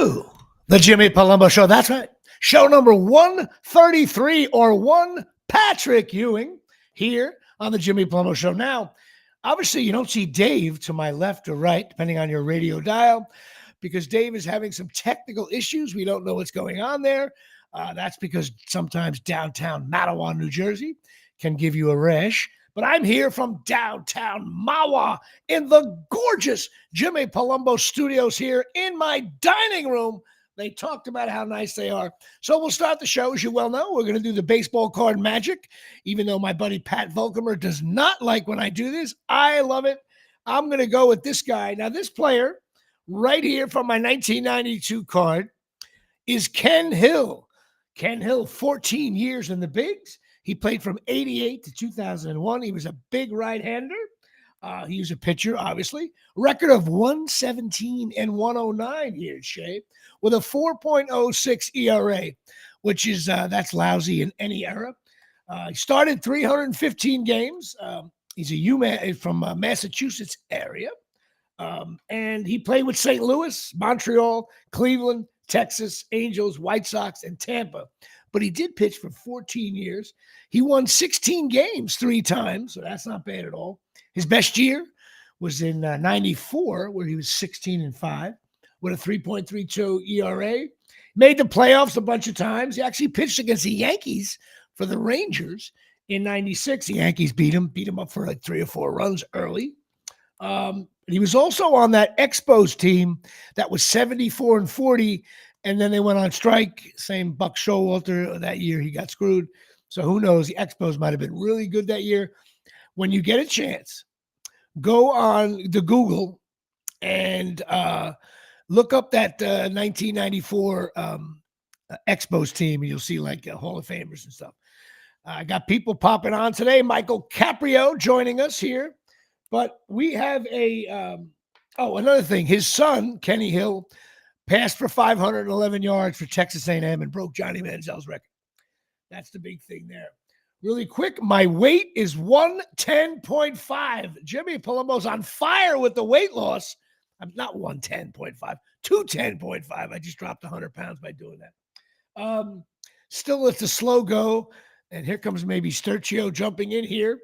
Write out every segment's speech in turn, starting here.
to the Jimmy Palumbo Show. That's right. Show number 133 or one Patrick Ewing here on the Jimmy Palumbo Show. Now, obviously, you don't see Dave to my left or right, depending on your radio dial, because Dave is having some technical issues. We don't know what's going on there. That's because sometimes downtown Matawan, New Jersey can give you a rash. But I'm here from downtown Mawa in the gorgeous Jimmy Palumbo studios here in my dining room. They talked about how nice they are. So we'll start the show. As you well know, we're going to do the baseball card magic, even though my buddy Pat Volkamer does not like when I do this. I love it. I'm going to go with this guy. Now, this player right here from my 1992 card is Ken Hill. Ken Hill, 14 years in the bigs. He played from 88 to 2001. He was a big right-hander. He was a pitcher, obviously. Record of 117 and 109 here, Shay, with a 4.06 ERA, which is that's lousy in any era. He started 315 games. He's a UMass from Massachusetts area. And he played with St. Louis, Montreal, Cleveland, Texas, Angels, White Sox, and Tampa. But he did pitch for 14 years. He won 16 games 3 times, so that's not bad at all. His best year was in 94, where he was 16-5 with a 3.32 ERA. Made the playoffs a bunch of times. He actually pitched against the Yankees for the Rangers in 96. The Yankees beat him up for like 3 or 4 runs early. He was also on that Expos team that was 74-40, and then they went on strike. Same Buck Showalter that year. He got screwed. So who knows? The Expos might have been really good that year. When you get a chance, go on the Google and look up that 1994 Expos team, and you'll see like Hall of Famers and stuff. I got people popping on today. Michael Caprio joining us here. But we have another thing. His son, Kenny Hill, passed for 511 yards for Texas A&M and broke Johnny Manziel's record. That's the big thing there. Really quick, my weight is 110.5. Jimmy Palumbo's on fire with the weight loss. I'm not 110.5, 210.5. I just dropped 100 pounds by doing that. Still, it's a slow go. And here comes maybe Sturchio jumping in here.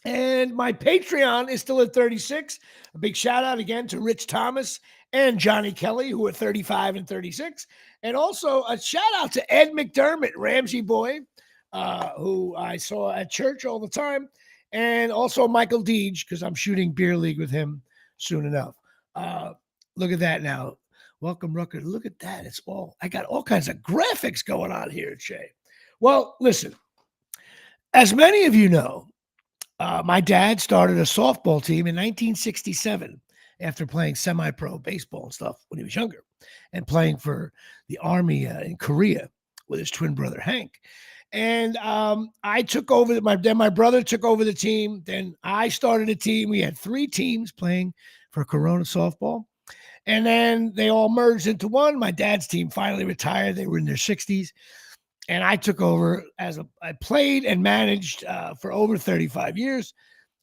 And my Patreon is still at 36. A big shout out again to Rich Thomas and Johnny Kelly, who are 35 and 36. And also a shout out to Ed McDermott, Ramsey boy, who I saw at church all the time. And also Michael Deege, because I'm shooting beer league with him soon enough. Look at that now. Welcome, Rutgers. Look at that. I got all kinds of graphics going on here, Shay. Well, listen, as many of you know, my dad started a softball team in 1967 after playing semi-pro baseball and stuff when he was younger and playing for the Army in Korea with his twin brother, Hank. And I took over. My brother took over the team. Then I started a team. We had 3 teams playing for Corona softball. And then they all merged into one. My dad's team finally retired. They were in their 60s. And I took over I played and managed for over 35 years.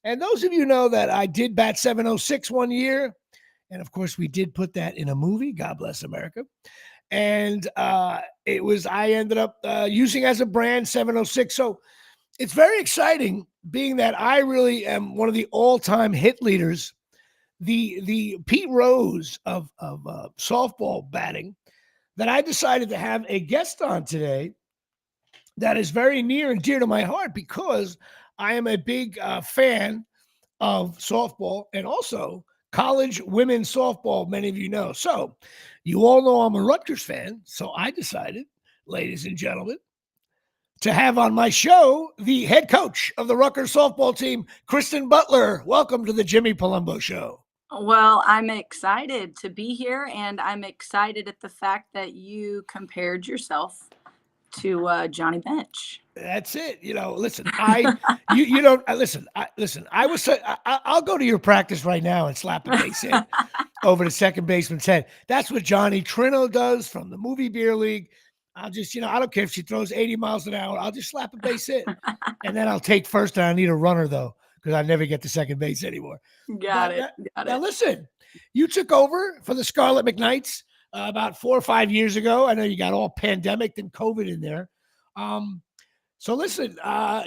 And those of you know that I did bat 706 one year. And of course, we did put that in a movie, God Bless America. And I ended up using as a brand 706. So it's very exciting being that I really am one of the all-time hit leaders, the Pete Rose of softball batting, that I decided to have a guest on today that is very near and dear to my heart because I am a big fan of softball and also college women's softball, many of you know. So you all know I'm a Rutgers fan. So I decided, ladies and gentlemen, to have on my show the head coach of the Rutgers softball team, Kristen Butler. Welcome to the Jimmy Palumbo Show. Well, I'm excited to be here, and I'm excited at the fact that you compared yourself to Johnny Bench. That's it. Listen, I'll go to your practice right now and slap a base hit over the second baseman's head. That's what Johnny Trino does from the movie Beer League. I'll just, I don't care if she throws 80 miles an hour. I'll just slap a base hit. And then I'll take first, and I need a runner, though, because I never get to second base anymore. Got it. Now, listen, you took over for the Scarlet McKnights. about 4 or 5 years ago. I know you got all pandemic and COVID in there. So listen,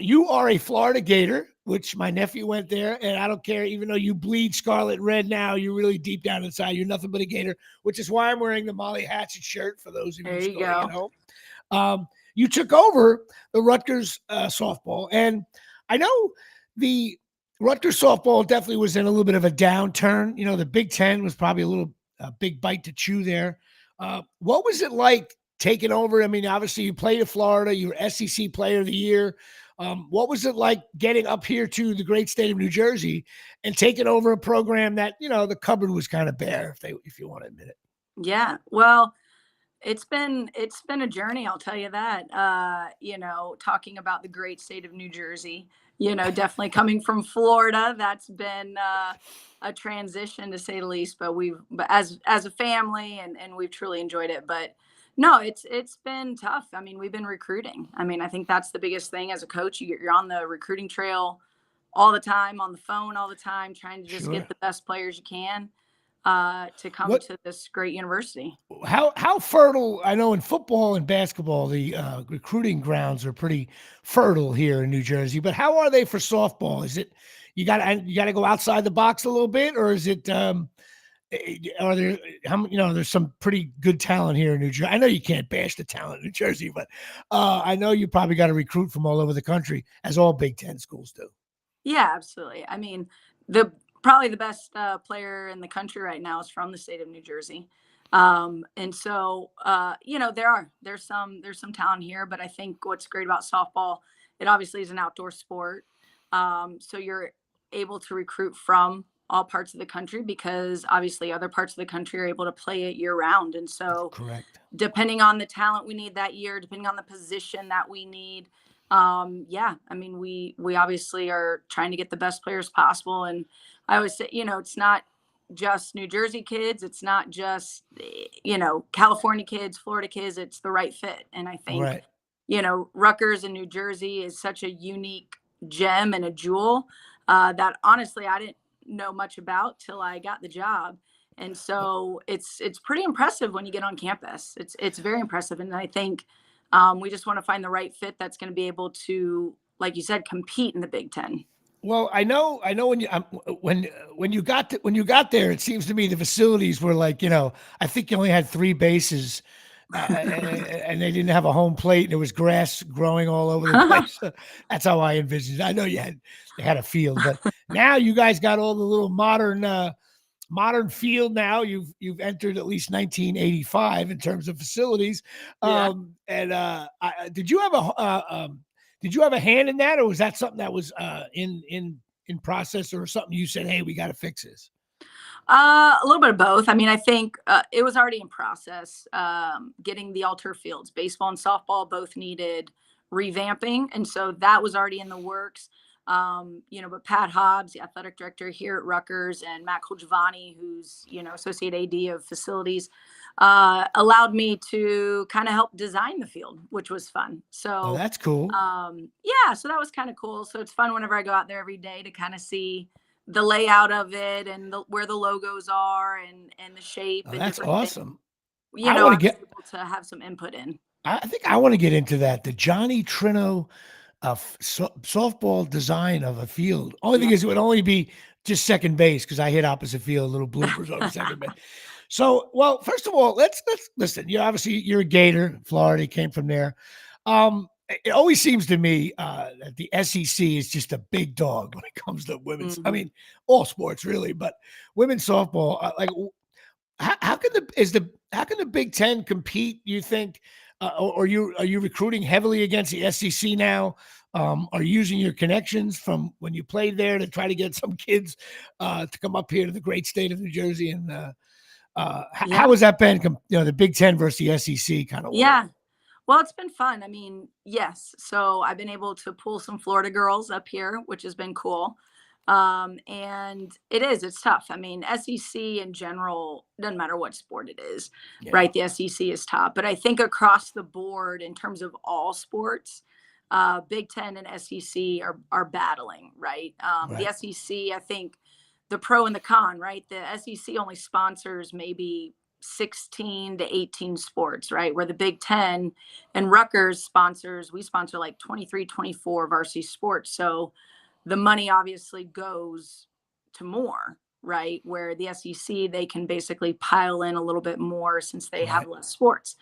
you are a Florida Gator, which my nephew went there, and I don't care, even though you bleed scarlet red now, you're really deep down inside, you're nothing but a Gator, which is why I'm wearing the Molly Hatchet shirt for those of you There you still at go. home. You took over the Rutgers softball, and I know the Rutgers softball definitely was in a little bit of a downturn. You know, the Big Ten was probably a big bite to chew there. What was it like taking over? I mean, obviously you played at Florida, you were SEC Player of the Year. What was it like getting up here to the great state of New Jersey and taking over a program that, you know, the cupboard was kind of bare, if you want to admit it? Yeah. Well, it's been a journey, I'll tell you that. You know, talking about the great state of New Jersey, you know, definitely coming from Florida, that's been a transition to say the least. But as a family, and we've truly enjoyed it. But no, it's been tough. I mean, we've been recruiting. I mean, I think that's the biggest thing as a coach. You're on the recruiting trail all the time, on the phone all the time, trying to just Sure. get the best players you can to come What to this great university. how fertile? I know in football and basketball, the recruiting grounds are pretty fertile here in New Jersey. But how are they for softball? Is it you got to go outside the box a little bit, or is it? Are there there's some pretty good talent here in New Jersey. I know you can't bash the talent in New Jersey, but I know you probably got to recruit from all over the country, as all Big Ten schools do. Yeah, absolutely. I mean, the probably the best player in the country right now is from the state of New Jersey. And so, you know, there's some talent here, but I think what's great about softball, it obviously is an outdoor sport. So you're able to recruit from all parts of the country because obviously other parts of the country are able to play it year round. And so Correct. depending on the talent we need that year, depending on the position that we need, yeah, I mean, we obviously are trying to get the best players possible. And I always say, you know, it's not just New Jersey kids, it's not just you know, California kids, Florida kids, it's the right fit. And I think, Right. you know, Rutgers in New Jersey is such a unique gem and a jewel that honestly I didn't know much about till I got the job. And so it's pretty impressive when you get on campus. It's very impressive, and I think we just want to find the right fit that's going to be able to, like you said, compete in the Big Ten. Well, I know when when you got there, it seems to me the facilities were like, you know, I think you only had 3 bases, and they didn't have a home plate, and there was grass growing all over the place. That's how I envisioned it. I know they had a field, but now you guys got all the little modern field. Now you've entered at least 1985 in terms of facilities. Yeah. Did you have did you have a hand in that, or was that something that was in process, or something you said, hey, we got to fix this? A little bit of both. I mean, I think it was already in process. Getting the altar fields, baseball and softball both needed revamping, and so that was already in the works. You know, but Pat Hobbs, the athletic director here at Rutgers, and Matt Colgiovanni, who's, you know, associate AD of facilities, allowed me to kind of help design the field, which was fun. Oh, So, that's cool. yeah, so that was kind of cool. So it's fun whenever I go out there every day to kind of see the layout of it and where the logos are and the shape Oh, and that's different things. awesome. You I know, want to I was get. able to have some input in. I think I want to get into that. The Johnny Trino softball design of a field. Only Yeah. thing is, it would only be just second base because I hit opposite field, little bloopers over second base. So, well, first of all, let's listen. You obviously you're a Gator, Florida, came from there. It always seems to me that the SEC is just a big dog when it comes to women's. I Mhm. mean, all sports really, but women's softball. How can the Big Ten compete? You think, or are you recruiting heavily against the SEC now? Are you using your connections from when you played there to try to get some kids to come up here to the great state of New Jersey? And Yeah. how has that been? The Big Ten versus the SEC kind of war. Yeah. Well, it's been fun. I mean, yes. So I've been able to pull some Florida girls up here, which has been cool. And it's tough. I mean, SEC in general, doesn't matter what sport it is, Yeah, right? The SEC is top. But I think across the board, in terms of all sports, Big Ten and SEC are battling, right? The right. SEC, I think the pro and the con, right? The SEC only sponsors maybe 16 to 18 sports, right? Where the Big Ten and Rutgers we sponsor like 23, 24 varsity sports. So the money obviously goes to more, right? Where the SEC, they can basically pile in a little bit more since they have Right. less sports.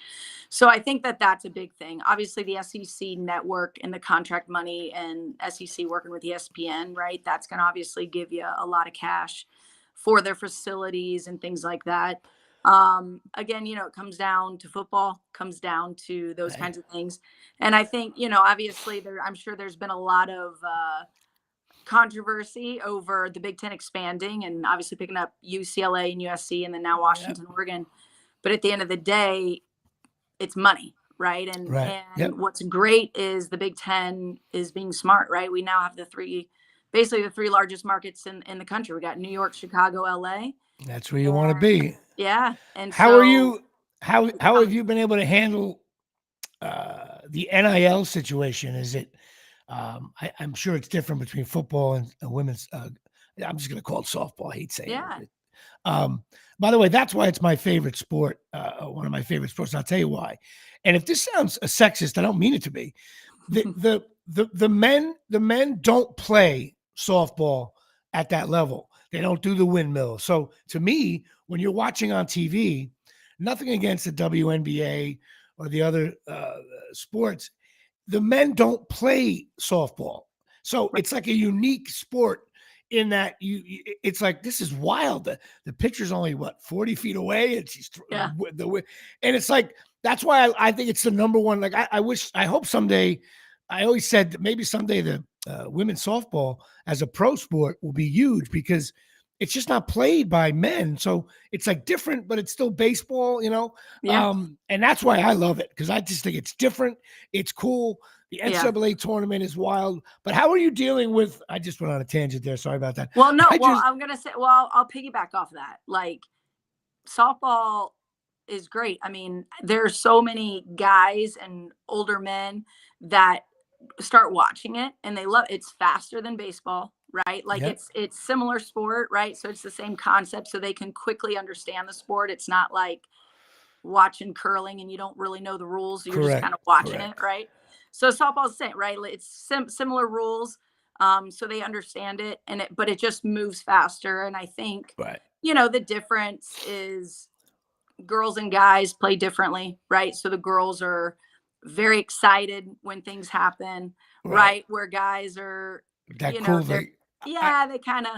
So I think that that's a big thing. Obviously, the SEC network and the contract money and SEC working with ESPN, right? That's going to obviously give you a lot of cash for their facilities and things like that. Again, it comes down to football, comes down to those Right. kinds of things. And I think, obviously I'm sure there's been a lot of controversy over the Big Ten expanding and obviously picking up UCLA and USC and then now Washington, Yep. Oregon. But at the end of the day, it's money, right? And Right. Yep. what's great is the Big Ten is being smart, right? We now have basically the three largest markets in the country. We got New York, Chicago, LA. That's where you want to be. Yeah. And How are so you? How have you been able to handle the NIL situation? Is it? I'm sure it's different between football and women's. I'm just going to call it softball. I hate saying yeah. it. By the way, that's why it's my favorite sport. One of my favorite sports. And I'll tell you why. And if this sounds sexist, I don't mean it to be. The men don't play softball at that level. They don't do the windmill. So to me, when you're watching on TV, nothing against the WNBA or the other sports, the men don't play softball. So it's like a unique sport in that it's like, this is wild. The pitcher's only 40 feet away, and she's Yeah. and it's like, that's why I think it's the number one. Like I hope someday. I always said that maybe someday the women's softball as a pro sport will be huge because it's just not played by men. So it's like different, but it's still baseball, Yeah. And that's why I love it, because I just think it's different. It's cool. The NCAA tournament is wild. But how are you dealing with? I just went on a tangent there. Sorry about that. Well, no. I'm gonna say. Well, I'll piggyback off that. Like, softball is great. I mean, there's so many guys and older men that start watching it and they love it's faster than baseball, right? Like Yep. it's similar sport, right? So it's the same concept, so they can quickly understand the sport. It's not like watching curling and you don't really know the rules, so you're just Correct. kind of watching Correct. it, right? So softball's the same, right? It's similar rules, so they understand it, but it just moves faster. And I think Right. the difference is girls and guys play differently, right? So the girls are very excited when things happen, right? Where guys are, That cool they're, thing. they kind of,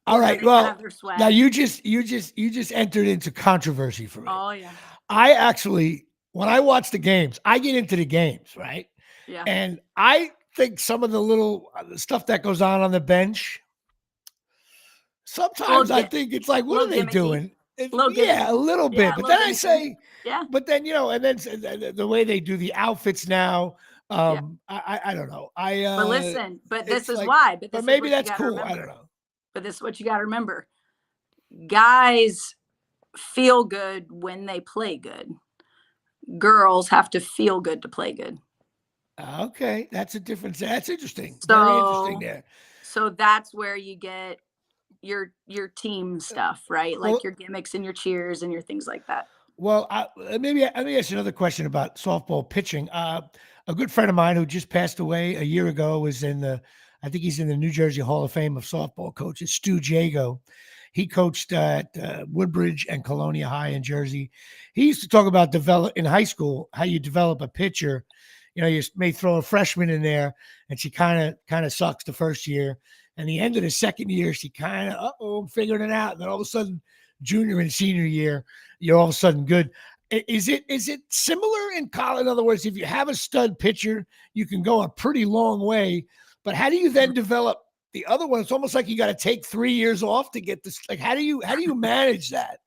All right. they kind of have Well, their now swag. you just entered into controversy for me. Oh yeah. I actually, when I watch the games, I get into the games, right? Yeah. And I think some of the little stuff that goes on the bench, sometimes I think it's like, what are they gimmicky. doing? Little Yeah, gimmicky. a little bit. Yeah, But little then I gimmicky. say, Yeah. but then, and then the way they do the outfits now, Yeah. I don't know. But listen, but this it's is like, why. But this but is maybe what you that's got to cool. I remember. don't know. But this is what you got to remember. Guys feel good when they play good. Girls have to feel good to play good. Okay, that's a difference. That's interesting. So, Very interesting there. So that's where you get your team stuff, right? Like Well, your gimmicks and your cheers and your things like that. Well, maybe let me ask you another question about softball pitching. A good friend of mine who just passed away a year ago was I think he's in the New Jersey Hall of Fame of softball coaches, Stu Jago. He coached at Woodbridge and Colonia High in Jersey. He used to talk about in high school how you develop a pitcher. You may throw a freshman in there, and she kind of sucks the first year, and the end of the second year, she kind of I'm figuring it out, and then all of a sudden, junior and senior year, you're all of a sudden good. Is it similar in college? In other words, if you have a stud pitcher, you can go a pretty long way. But how do you then develop the other one? It's almost like you got to take 3 years off to get this. Like, how do you manage that?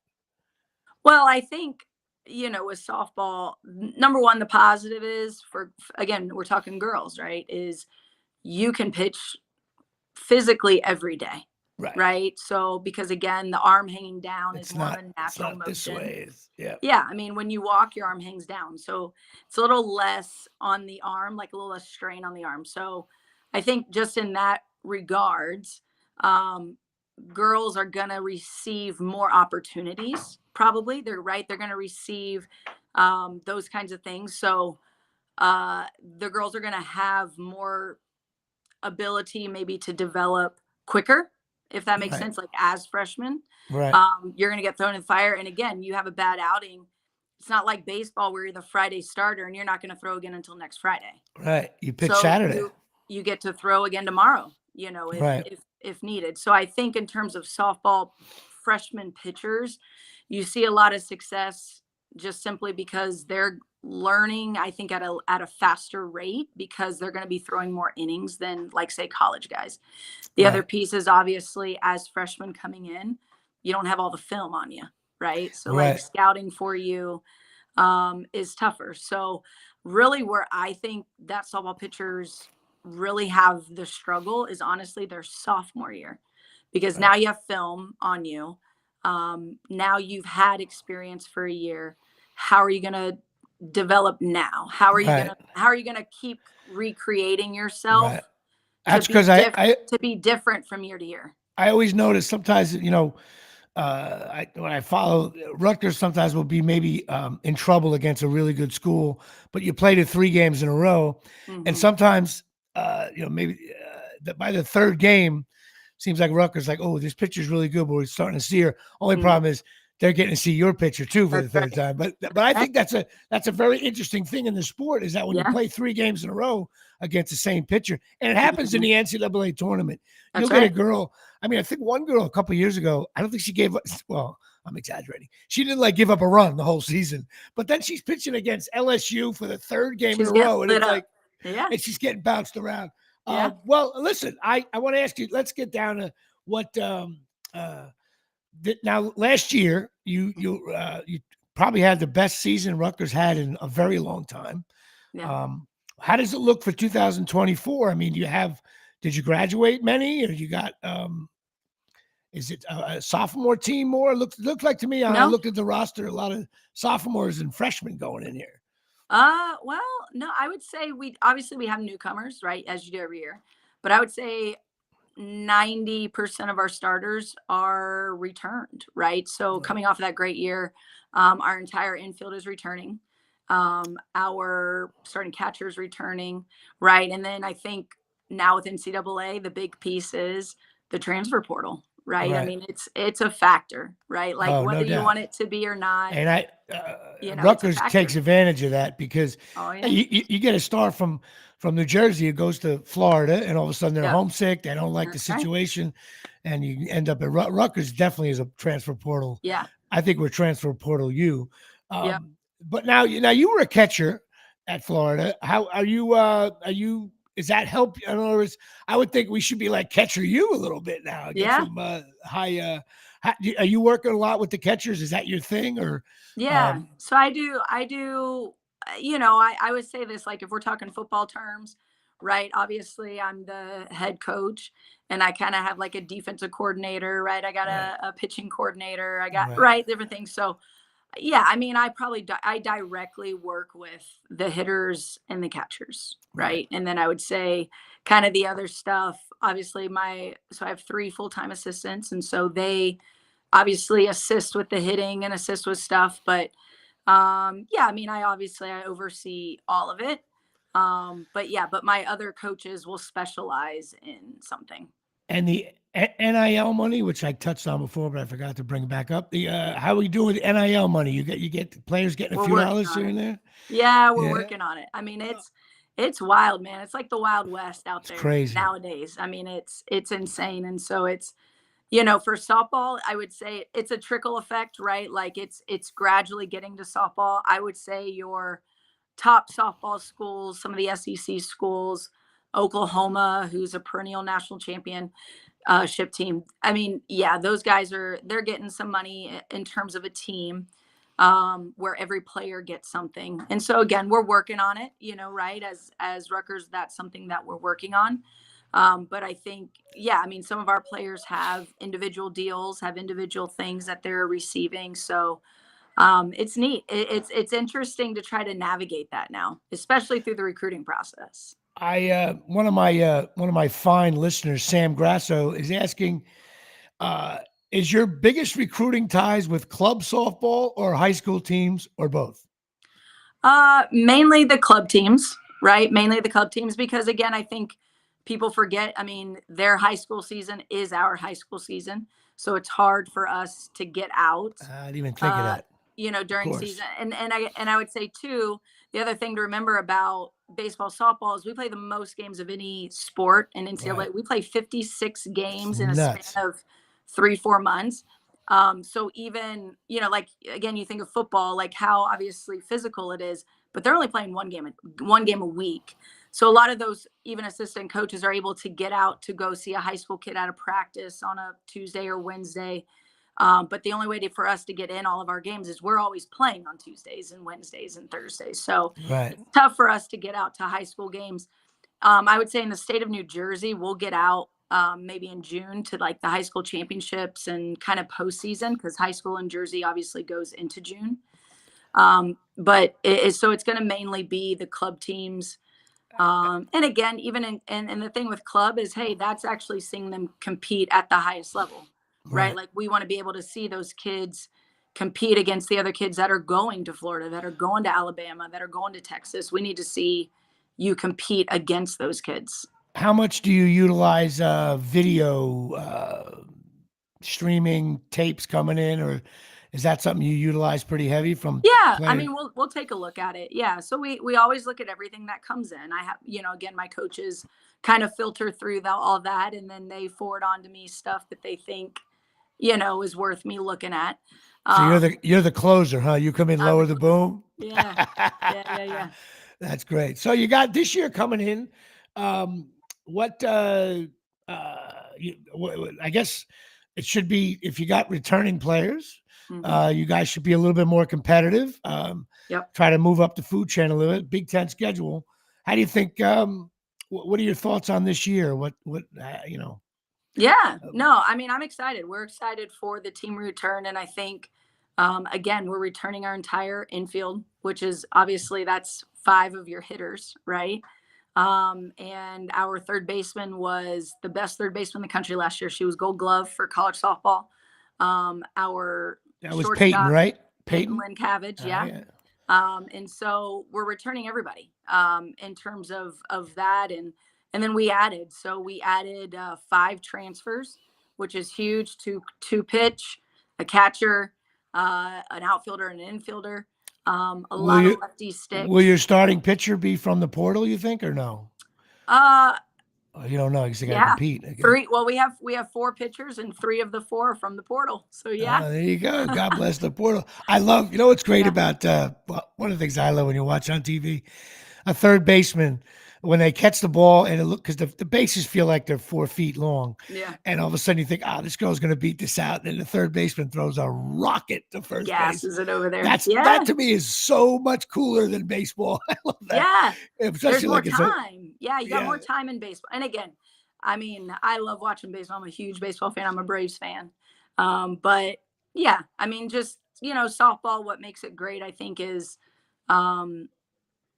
Well, I think, with softball, number one, the positive is again, we're talking girls, right? Is you can pitch physically every day. Right. So, because again, the arm hanging down is more of a natural motion. This way. Yeah. I mean, when you walk, your arm hangs down. So it's a little less on the arm, like a little less strain on the arm. So I think just in that regards, girls are going to receive more opportunities probably. They're right. They're going to receive those kinds of things. So the girls are going to have more ability maybe to develop quicker, if that makes Right. sense. Like as freshmen, Right. you're going to get thrown in the fire. And again, you have a bad outing. It's not like baseball where you're the Friday starter and you're not going to throw again until next Friday. Right. You pitch So Saturday. you get to throw again tomorrow, you know, Right. if needed. So I think in terms of softball freshman pitchers, you see a lot of success just simply because they're learning, I think, at a faster rate because they're going to be throwing more innings than, like, say, college guys. The other Right. piece is obviously as freshmen coming in, you don't have all the film on you, right? So like Right. scouting for you is tougher. So really where I think that softball pitchers really have the struggle is honestly their sophomore year, because now Right. you have film on you. Now you've had experience for a year. How are you going to develop now? How are you going Right. to how are you going to keep recreating yourself Right. That's because to be different from year to year? I always notice sometimes, when I follow Rutgers, sometimes will be maybe in trouble against a really good school, but you played it 3 games in a row, and Mhm. sometimes maybe by the third game, seems like Rutgers like, oh, this pitcher's really good, but we're starting to see her. Only Mhm. problem is they're getting to see your pitcher too for the That's third right. time. But I Right. think that's a very interesting thing in the sport is that when you Yeah. play 3 games in a row against the same pitcher, and it happens in Mhm. the NCAA tournament, you'll That's get a right. girl. I mean, I think one girl a couple of years ago, I don't think she gave up. Well, I'm exaggerating. She didn't like give up a run the whole season, but then she's pitching against LSU for the third game in She's a getting row, and lit it's up. like, Yeah. and she's getting bounced around. Yeah. Well, listen, I want to ask you. Let's get down to what now. Last year, you probably had the best season Rutgers had in a very long time. Yeah. How does it look for 2024? I mean, did you graduate many, or you got is it a sophomore team more? Looks like to me. I No. looked at the roster, a lot of sophomores and freshmen going in here. Well, no, I would say we have newcomers, right, as you do every year. But I would say 90% of our starters are returned, right? So Right. coming off of that great year, our entire infield is returning. Our starting catcher is returning, right? And then I think now with NCAA, the big piece is the transfer portal, right? I Right. mean, it's a factor, right? Like Oh, no whether you doubt. want it to be or not, And it's a Rutgers takes factor. advantage of that because Oh yeah, you get a star from New Jersey who goes to Florida, and all of a sudden they're yeah, homesick. They don't like the that's right. situation, and you end up at Rutgers. Definitely is a transfer portal. Yeah, I think we're transfer portal you. yeah, But now you were a catcher at Florida. How are you? Are you? Is that help? In other words, I would think we should be like catcher you a little bit now. Get yeah. some high. Are you working a lot with the catchers? Is that your thing or? Yeah. Um, So I do, I would say this, like if we're talking football terms, right? Obviously, I'm the head coach and I kind of have like a defensive coordinator, right? I got right, a pitching coordinator, I got, right, right, different things. So, yeah, I mean, I directly work with the hitters and the catchers, right, right? And then I would say kind of the other stuff, obviously, so I have 3 full-time assistants. And so they, obviously assist with the hitting and assist with stuff, but yeah, I mean, I oversee all of it. But yeah, but my other coaches will specialize in something. and the NIL money, which I touched on before, but I forgot to bring back up. The how are we doing with NIL money? You get the players getting a We're few working dollars on here it. and there. Yeah, we're Yeah, working on it. I mean, it's wild, man. It's like the Wild West out it's there crazy. nowadays. I mean, it's insane. And so it's, for softball, I would say it's a trickle effect, right? Like it's gradually getting to softball. I would say your top softball schools, some of the SEC schools, Oklahoma, who's a perennial national champion ship team. I mean, yeah, those guys they're getting some money in terms of a team where every player gets something. And so again, we're working on it, right? As Rutgers, that's something that we're working on. But I think, yeah, I mean, some of our players have individual deals, have individual things that they're receiving. So it's neat. It's interesting to try to navigate that now, especially through the recruiting process. One of my fine listeners, Sam Grasso, is asking, Is your biggest recruiting ties with club softball or high school teams or both? Mainly the club teams, right? Mainly the club teams, because again, I think people forget, I mean, their high school season is our high school season. So it's hard for us to get out, I didn't even think of that. Of during course. season. And I would say too, the other thing to remember about baseball, softball is we play the most games of any sport in NCAA. Right. We play 56 It's games in a span nuts. of 3-4 months. So even, like again, you think of football, like how obviously physical it is, but they're only playing one game a week. So a lot of those even assistant coaches are able to get out to go see a high school kid out of practice on a Tuesday or Wednesday. But the only way for us to get in all of our games is we're always playing on Tuesdays and Wednesdays and Thursdays. So Right. it's tough for us to get out to high school games. I would say in the state of New Jersey, we'll get out maybe in June to like the high school championships and kind of postseason, because high school in Jersey obviously goes into June. But so it's going to mainly be the club teams. And again, even and the thing with club is, hey, that's actually seeing them compete at the highest level, right? Like we want to be able to see those kids compete against the other kids that are going to Florida, that are going to Alabama, that are going to Texas. We need to see you compete against those kids. How much do you utilize video streaming tapes coming in, or is that something you utilize pretty heavy from Yeah, I players? mean, we'll take a look at it. Yeah, so we always look at everything that comes in. I have, again, my coaches kind of filter through all that, and then they forward on to me stuff that they think, is worth me looking at. So you're the closer, huh? You come in, I'm lower the boom. Yeah, yeah. That's great. So you got this year coming in. What I guess it should be, if you got returning players, Mhm. you guys should be a little bit more competitive. Yep. Try to move up the food chain a little bit. Big Ten schedule. How do you think? What are your thoughts on this year? What Yeah, no, I mean, I'm excited. We're excited for the team return, and I think, again, we're returning our entire infield, which is obviously that's 5 of your hitters, right? And our third baseman was the best third baseman in the country last year. She was Gold Glove for college softball. Our That was Peyton, shortstop, right? Peyton Peyton. Lynn Cavage, yeah. Yeah. And so we're returning everybody in terms of that, and then we added 5 transfers, which is huge. Two pitch, a catcher, an outfielder, and an infielder. A Will lot of you lefty will sticks. your starting pitcher be from the portal, you think, or no? Uh, Oh, you don't know because they got to yeah, compete again. 3. Well, we have 4 pitchers, and 3 of the 4 are from the portal. So yeah, There you go. God bless the portal. I love, what's great yeah, about, one of the things I love when you watch on TV, a third baseman, when they catch the ball and it look, because the bases feel like they're 4 feet long. yeah. And all of a sudden you think, this girl's going to beat this out. And then the third baseman throws a rocket to first base. Gasses it over there. That to me is so much cooler than baseball. I love that. Yeah. Especially There's more like it's a, time. Yeah, you got more time in baseball. And again, I mean, I love watching baseball. I'm a huge baseball fan. I'm a Braves fan. But yeah, I mean, just, softball, what makes it great, I think, is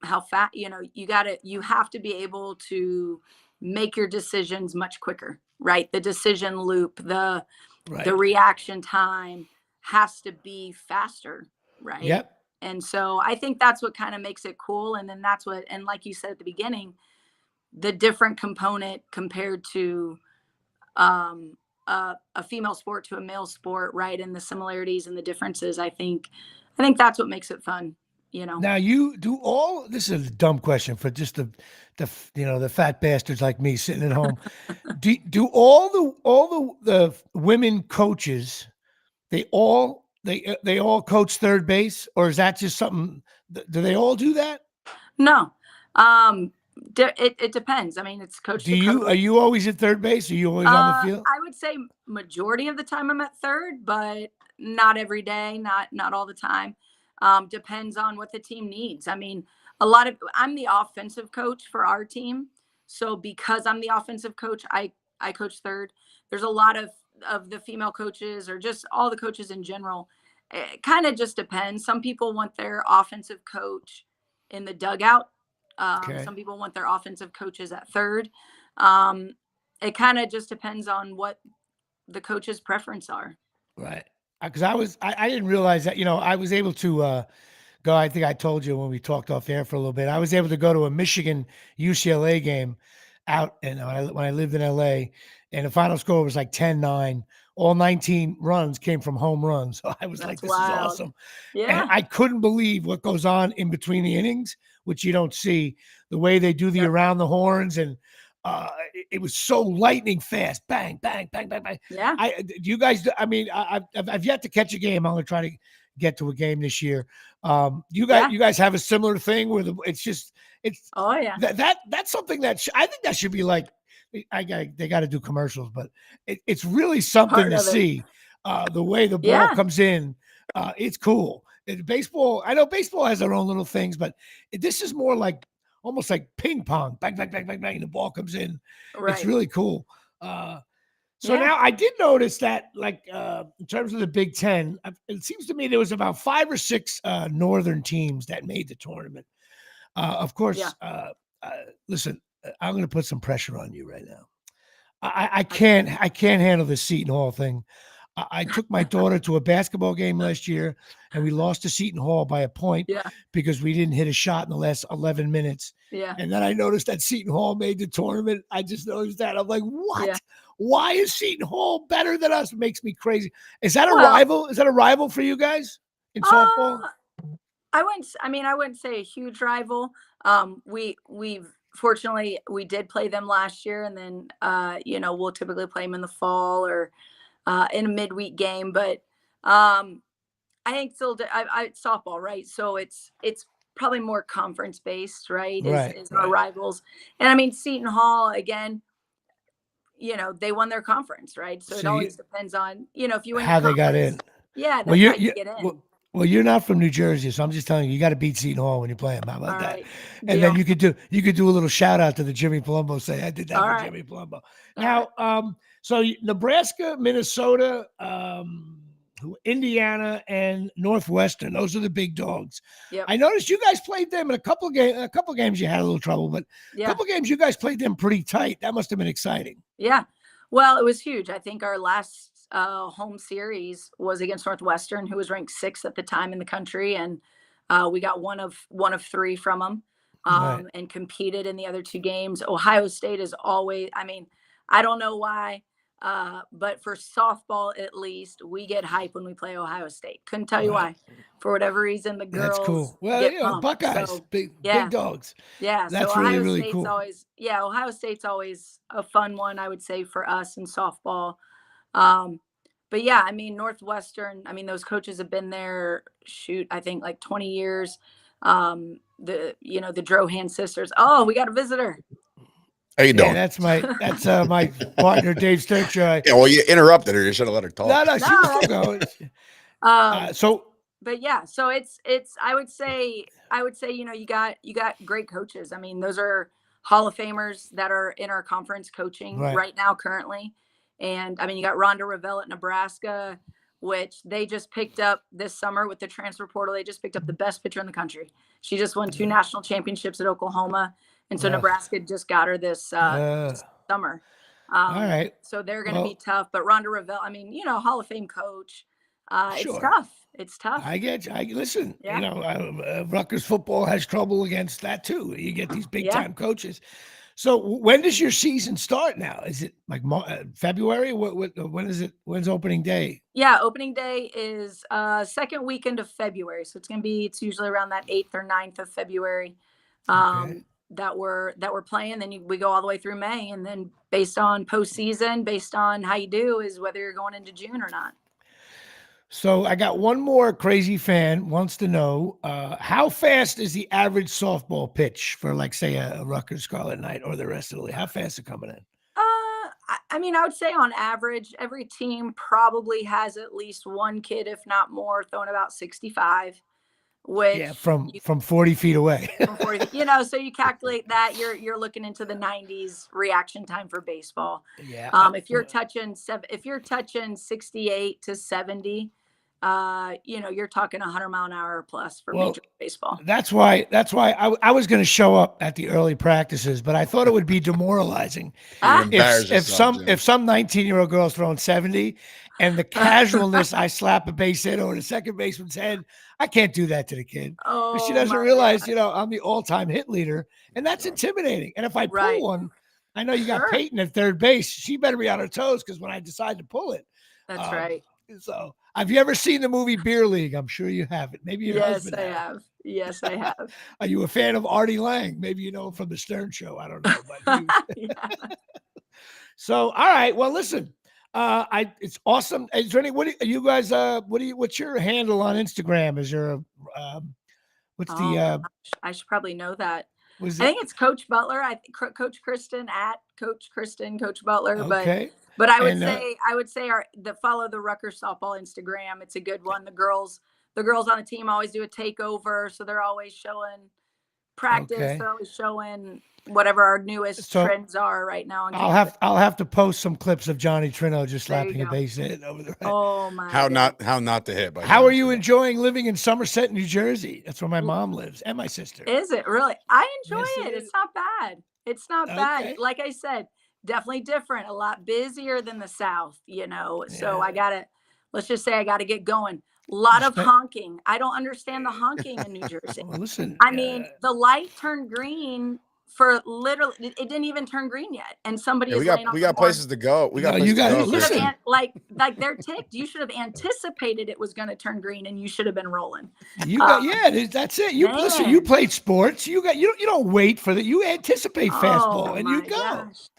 how fast, you have to be able to make your decisions much quicker, right? The decision loop, the right. reaction time has to be faster, right? Yep. And so I think that's what kind of makes it cool. And then and like you said at the beginning, the different component compared to a female sport to a male sport, right? And the similarities and the differences. I think that's what makes it fun. Now you do all. This is a dumb question for just the fat bastards like me sitting at home. do all the women coaches, they all coach third base, or is that just something? Do they all do that? No. It depends. I mean, it's coach to coach. Are you always at third base? Are you always on the field? I would say majority of the time I'm at third, but not every day, not all the time. Depends on what the team needs. I mean, I'm the offensive coach for our team. So because I'm the offensive coach, I coach third. There's a lot of the female coaches, or just all the coaches in general. It kind of just depends. Some people want their offensive coach in the dugout. Okay. Some people want their offensive coaches at third. It kind of just depends on what the coach's preference are. Right. Because I didn't realize that, I was able to go. I think I told you when we talked off air for a little bit. I was able to go to a Michigan UCLA game out, and when I lived in LA, and the final score was like 10-9. All 19 runs came from home runs. So I was like, That's this is wild. awesome. And Yeah. I couldn't believe what goes on in between the innings, which you don't see, the way they do the Yep. around the horns. And it was so lightning fast. Bang, bang, bang, bang, bang. Yeah. You guys, I mean, I've yet to catch a game. I'm going to try to get to a game this year. You guys have a similar thing where it's Oh yeah. That's something that I think that should be like, they got to do commercials, but it's really something Part to of it. see the way the ball Yeah. comes in. It's cool. Baseball, I know baseball has their own little things, but this is more like almost like ping pong. Bang, bang, bang, bang, bang. The ball comes in. Right. It's really cool. So Yeah. now I did notice that, like, in terms of the Big Ten, it seems to me there was about 5 or 6 northern teams that made the tournament. Of course, Yeah. listen, I'm going to put some pressure on you right now. I can't handle this Seton Hall thing. I took my daughter to a basketball game last year, and we lost to Seton Hall by a point Yeah. because we didn't hit a shot in the last 11 minutes. Yeah. And then I noticed that Seton Hall made the tournament. I just noticed that. I'm like, what? Yeah. Why is Seton Hall better than us? It makes me crazy. Is that a Well, rival? Is that a rival for you guys in softball? I wouldn't say a huge rival. Fortunately we did play them last year, and then we'll typically play them in the fall or in a midweek game. But I think still it's softball, right? So it's probably more conference based, right? Is our rivals. And I mean, Seton Hall, again, they won their conference, right? So it always depends on, if you win how your they got conference. in. Yeah, that's how you get in. Well, you're not from New Jersey, so I'm just telling you, you got to beat Seton Hall when you play them. How about All that? right. And Deal. then you could do a little shout out to the Jimmy Palumbo. Say I did that All for right. Jimmy Palumbo. All Now, so Nebraska, Minnesota, Indiana, and Northwestern. Those are the big dogs. Yep. I noticed you guys played them in a couple games. You had a little trouble, but a couple games you guys played them pretty tight. That must have been exciting. Yeah. Well, it was huge. I think our last home series was against Northwestern, who was ranked 6th at the time in the country, and we got one of 3 from them, and competed in the other 2 games. Ohio State is always, I mean, I don't know why, but for softball at least, we get hype when we play Ohio State. Couldn't tell you why. For whatever reason, the girls That's cool. Well, get pumped. Buckeyes, So, big dogs. Yeah, that's so really, Ohio really State's cool. Ohio State's always a fun one, I would say, for us in softball. But yeah, I mean, Northwestern, I mean, those coaches have been there, I think like 20 years. The Drohan sisters. Oh, we got a visitor. How you doing? That's my partner, Dave Sturchio. Yeah, well, you interrupted her. You should have let her talk. No, she was still going. But yeah, so it's I would say, you got great coaches. I mean, those are Hall of Famers that are in our conference coaching right now currently. And I mean, you got Rhonda Revelle at Nebraska, which they just picked up this summer with the transfer portal. They just picked up the best pitcher in the country. She just won 2 national championships at Oklahoma. And so Nebraska just got her this summer. All right. So they're going to be tough. But Rhonda Revelle, I mean, Hall of Fame coach. It's tough. It's tough. I get you. Listen, Rutgers football has trouble against that too. You get these big time coaches. So when does your season start now? Is it like February? When is it? When's opening day? Yeah, opening day is second weekend of February. So it's usually around that 8th or 9th of February that we're playing. Then we go all the way through May, and then based on postseason, based on how you do, is whether you're going into June or not. So I got one more crazy fan wants to know, how fast is the average softball pitch for, like, say, a Rutgers Scarlet Knight or the rest of the league? How fast is it coming in? I mean, I would say on average, every team probably has at least one kid, if not more, throwing about 65. Which from 40 feet away. From 40, so you calculate that you're looking into the 90s reaction time for baseball. Yeah. If you're touching 68 to 70, you're talking 100-mile-an-hour plus for Well, Major League Baseball. That's why I was going to show up at the early practices, but I thought it would be demoralizing if some 19-year-old girl's throwing 70 and the casualness I slap a base hit over the second baseman's head. I can't do that to the kid. But she doesn't realize, I'm the all-time hit leader, and that's intimidating. And if I pull one, I know you got Peyton at third base. She better be on her toes because when I decide to pull it. That's right. So, have you ever seen the movie Beer League? I'm sure you haven't. Maybe your husband has. Have. Yes, I have. Are you a fan of Artie Lang? Maybe you know him from the Stern Show. I don't know. But So, all right. Well, listen. It's awesome. Is there any? What's your handle on Instagram? Is there a I should probably know that. I think it's Coach Butler. Coach Kristen at Coach Kristen, Coach Butler. Okay. But I would say follow the Rutgers softball Instagram. It's a good one. The girls on the team always do a takeover, so they're always showing practice. Okay. They're always showing whatever our newest trends are right now. I'll have to post some clips of Johnny Trino just slapping a base hit over the. Oh my! How not to hit? How are you enjoying living in Somerset, New Jersey? That's where my mom lives and my sister. Is it really? I enjoy it. It's not bad. It's not bad. Like I said, definitely different. A lot busier than the South. So let's just say I got to get going. A lot of honking. I don't understand the honking in New Jersey. Well, listen, I mean, the light turned green for literally, it didn't even turn green yet. And somebody we got places to go. Listen. Like they're ticked. You should have anticipated it was going to turn green and you should have been rolling. That's it. Listen, you played sports. You don't wait for that. You anticipate fastball and you go. Gosh.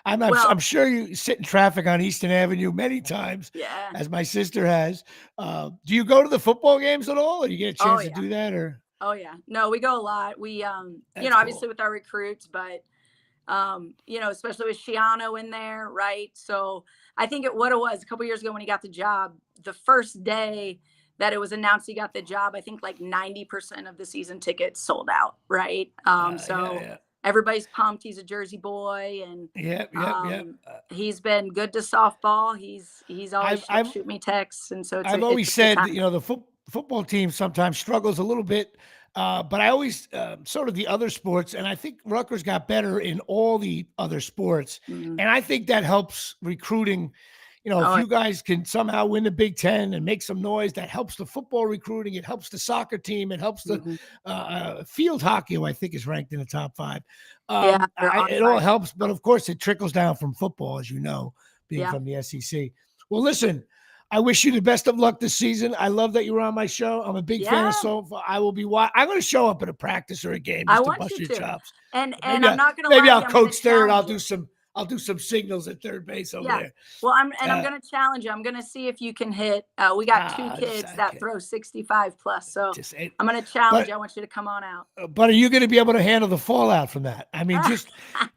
I'm sure you sit in traffic on Easton Avenue many times, as my sister has. Do you go to the football games at all, or do you get a chance to do that? Or no, we go a lot. We obviously with our recruits, but especially with Shiano in there, right? So I think what it was a couple years ago when he got the job, the first day that it was announced he got the job, I think like 90% of the season tickets sold out, right? Everybody's pumped. He's a Jersey boy, and he's been good to softball. He's always shoot me texts, and so I've always said the football team sometimes struggles a little bit, but I always so do the other sports, and I think Rutgers got better in all the other sports, and I think that helps recruiting. If you guys can somehow win the Big Ten and make some noise, that helps the football recruiting. It helps the soccer team. It helps the field hockey, who I think is ranked in the top 5. It all helps. But, of course, it trickles down from football, as you know, being from the SEC. Well, listen, I wish you the best of luck this season. I love that you were on my show. I'm a big fan of softball. I will be I'm going to show up at a practice or a game just to bust your chops. And I'm not going to maybe I'll coach third. I'll do some signals at third base over there. Well, I'm going to challenge you. I'm going to see if you can hit. We got 2 kids that throw 65 plus. So I'm going to challenge you. I want you to come on out. But are you going to be able to handle the fallout from that? I mean, just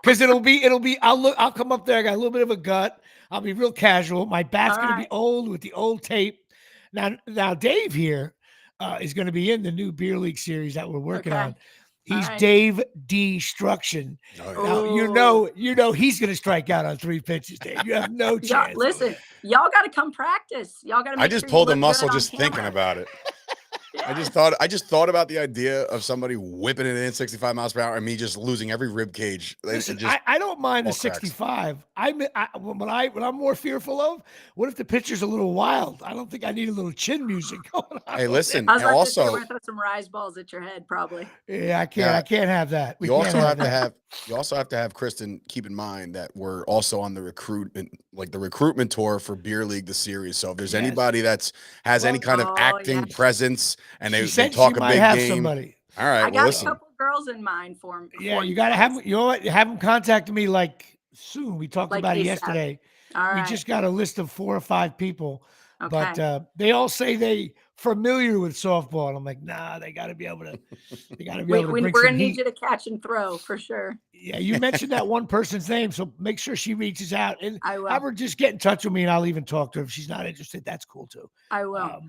because it'll be. I'll come up there. I got a little bit of a gut. I'll be real casual. My bat's going to be old with the old tape. Now Dave here is going to be in the new Beer League series that we're working on. He's Dave Destruction. Now, you know he's going to strike out on 3 pitches, Dave. You have no chance. Listen, y'all got to come practice. Y'all got to. I just pulled a muscle just thinking about it. I just thought about the idea of somebody whipping it in 65 miles per hour and me just losing every rib cage. Listen, I don't mind a 65. What I'm more fearful of, what if the pitcher's a little wild? I don't think I need a little chin music going on. Hey, listen, I was also throw some rise balls at your head, probably. Yeah, I can't have that. You also have to have Kristen keep in mind that we're also on the recruitment tour for Beer League, the series. So if there's anybody has any kind of acting presence and they talk a big game. Somebody. All right, I got a couple girls in mind for him. Yeah, you got to have them contact me soon. We talked about it yesterday. All right. We just got a list of 4 or 5 people, but they all say they familiar with softball. And I'm like, nah, they got to be able to. We're going to need you to catch and throw for sure. Yeah, you mentioned that one person's name, so make sure she reaches out and I will. Have her just get in touch with me, and I'll even talk to her if she's not interested. That's cool too. I will.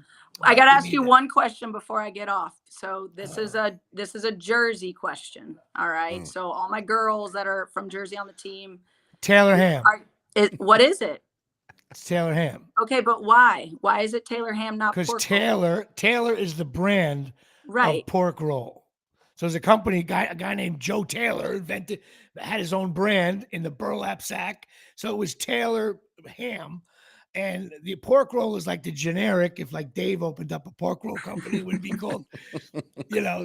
I got to ask you one question before I get off. So this is a Jersey question. All right. So all my girls that are from Jersey on the team. Taylor Ham. What is it? It's Taylor ham. Okay, but why? Why is it Taylor ham, not pork Because Taylor is the brand of pork roll. So there's a guy named Joe Taylor had his own brand in the burlap sack. So it was Taylor ham. And the pork roll is like the generic. If like Dave opened up a pork roll company, it would be called,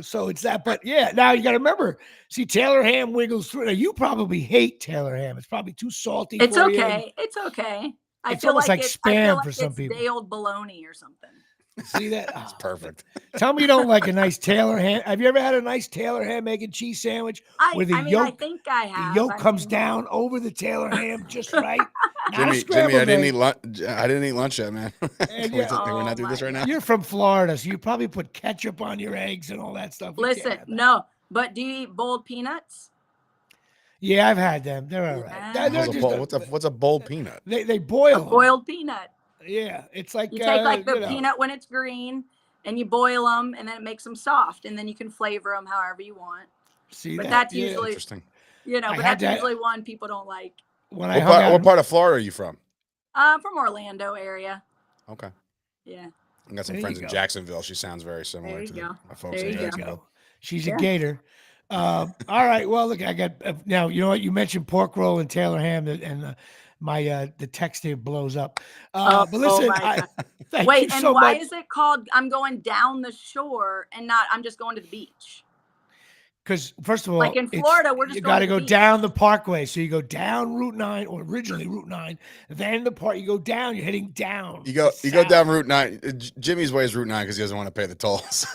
so it's that. But yeah, now you got to remember, see, Taylor ham wiggles through. Now, you probably hate Taylor ham. It's probably too salty. It's okay. It's okay. It's almost like spam for some people. Day old bologna or something. See that? That's perfect. Tell me you don't like a nice Taylor ham. Have you ever had a nice Taylor ham, egg, and cheese sandwich where the yolk? I think I have. The yolk comes down over the Taylor ham just right. Jimmy, I didn't eat lunch. I didn't eat lunch yet, man. Can we not do this right now? You're from Florida, so you probably put ketchup on your eggs and all that stuff. Listen, no, but do you eat boiled peanuts? Yeah, I've had them. They're all right. What's a boiled peanut? They boil them. Boiled peanut. Yeah, it's like you take like the peanut when it's green and you boil them, and then it makes them soft, and then you can flavor them however you want. See, but that's usually interesting. But that's usually one people don't like. What part of Florida are you from? From Orlando area. Okay. Yeah. I got some friends in Jacksonville. She sounds very similar to my folks in Jacksonville. She's a Gator. All right. Well, look, I got now. You know what? You mentioned pork roll and Taylor ham, and the text here blows up. But listen, wait, and why is it called "I'm going down the shore" and not "I'm just going to the beach"? Because first of all, like in Florida, you got to go down the Parkway. So you go down Route 9, or originally Route 9. Then you go down. You're heading down. You go down Route 9. Jimmy's way is Route 9 because he doesn't want to pay the tolls.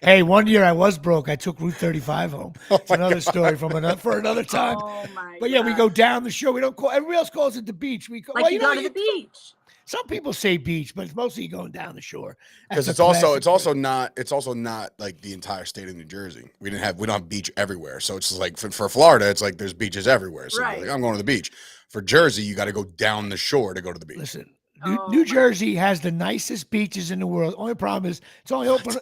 Hey, one year I was broke. I took Route 35 home. It's another story for another time. Oh my! But yeah, we go down the shore. We don't call. Everybody else calls it the beach. We go. Like you go to the beach. Some people say beach, but it's mostly going down the shore. Because it's also not like the entire state of New Jersey. We don't have beach everywhere. So it's just like for Florida, it's like there's beaches everywhere. So like, I'm going to the beach. For Jersey, you got to go down the shore to go to the beach. Listen, New Jersey has the nicest beaches in the world. Only problem is it's only open.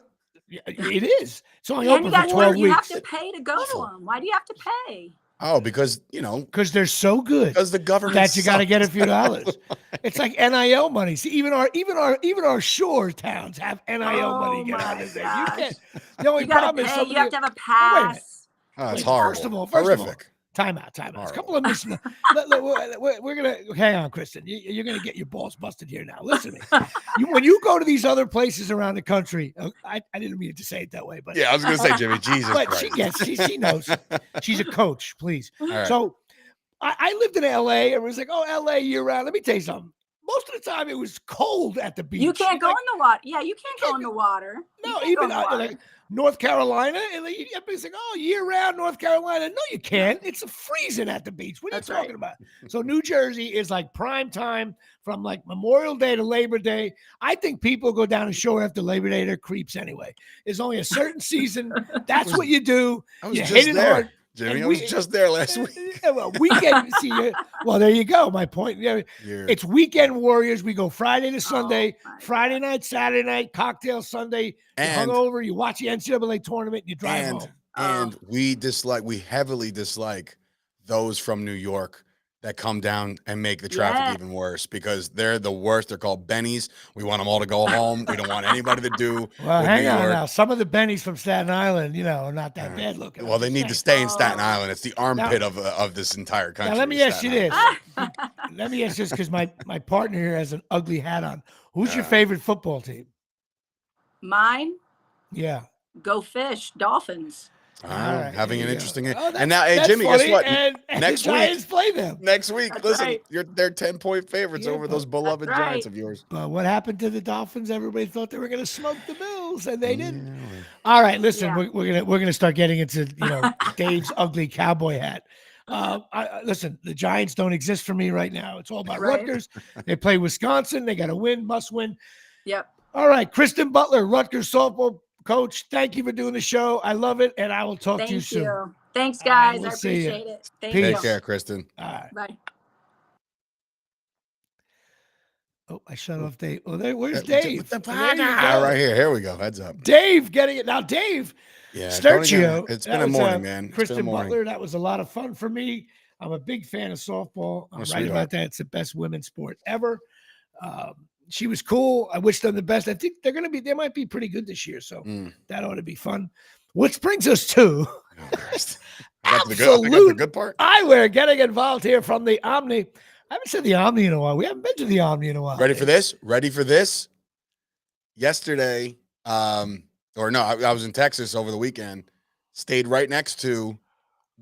It is. It's only open for 12 weeks. You have to pay to go to them. Why do you have to pay? Oh, because they're so good. Because the government that you got to get a few dollars. It's like NIL money. See, even our shore towns have NIL money. Get out of there. You can't. The only problem is you have to have a pass. It's horrible. First of all, time out. There's a couple of we're gonna hang on, Kristen. You're gonna get your balls busted here now. Listen to me. When you go to these other places around the country, I didn't mean to say it that way, but yeah, I was gonna say, Jimmy, Jesus but Christ. she knows. She's a coach, please. Right. So I lived in LA. Everyone's like, oh, LA year round. Let me tell you something. Most of the time it was cold at the beach. You can't go in the water. Yeah, you can't go in the water. No, even like North Carolina, and everybody's like, oh, year round North Carolina. No, you can't. It's freezing at the beach. What are you talking about? So New Jersey is like prime time from like Memorial Day to Labor Day. I think people go down the shore after Labor Day. They're creeps anyway. There's only a certain season. That's what you do. You hit it hard. Jimmy, I was just there last week. Well, weekend. Well, there you go. My point. Yeah, it's weekend warriors. We go Friday to Sunday, Friday night, Saturday night, cocktail Sunday. You hungover. You watch the NCAA tournament, and you drive home. And we heavily dislike those from New York that come down and make the traffic even worse because they're the worst. They're called Bennies. We want them all to go home. We don't want anybody to do. Well, hang on now. Some of the Bennies from Staten Island, are not that bad looking. Well, they need to stay in Staten Island. It's the armpit of this entire country. Now, let me ask you this. Let me ask you this because my partner here has an ugly hat on. Who's your favorite football team? Mine? Yeah. Go Fish. Dolphins. Having an interesting and now, hey Jimmy, funny. guess what? And next the Giants play them. Next week, That's listen, right. they're 10-point favorites over those beloved Giants of yours. But what happened to the Dolphins? Everybody thought they were going to smoke the Bills, and they didn't. All right, listen, we're gonna start getting into Dave's ugly cowboy hat. Listen, the Giants don't exist for me right now. It's all about Rutgers. They play Wisconsin. They got to win, must win. Yep. All right, Kristen Butler, Rutgers softball coach. Thank you for doing the show. I love it, and I will talk to you soon. Thanks, guys. I appreciate it. Thank you. Take care, Kristen. All right. Bye. Oh, I shut off Dave. Oh, where's Dave? Right here. Here we go. Heads up. Dave getting it. Now, Dave Sturchio. Sturchio. It's been a morning, man. Kristen Butler. That was a lot of fun for me. I'm a big fan of softball. I'm right sweetheart. about that. It's the best women's sport ever. She was cool. I wish them the best. I think they might be pretty good this year. So that ought to be fun. Which brings us to I got the good part. Eyewear getting involved here from the Omni. I haven't said the Omni in a while. We haven't been to the Omni in a while. Ready for this? Yesterday, I was in Texas over the weekend, stayed right next to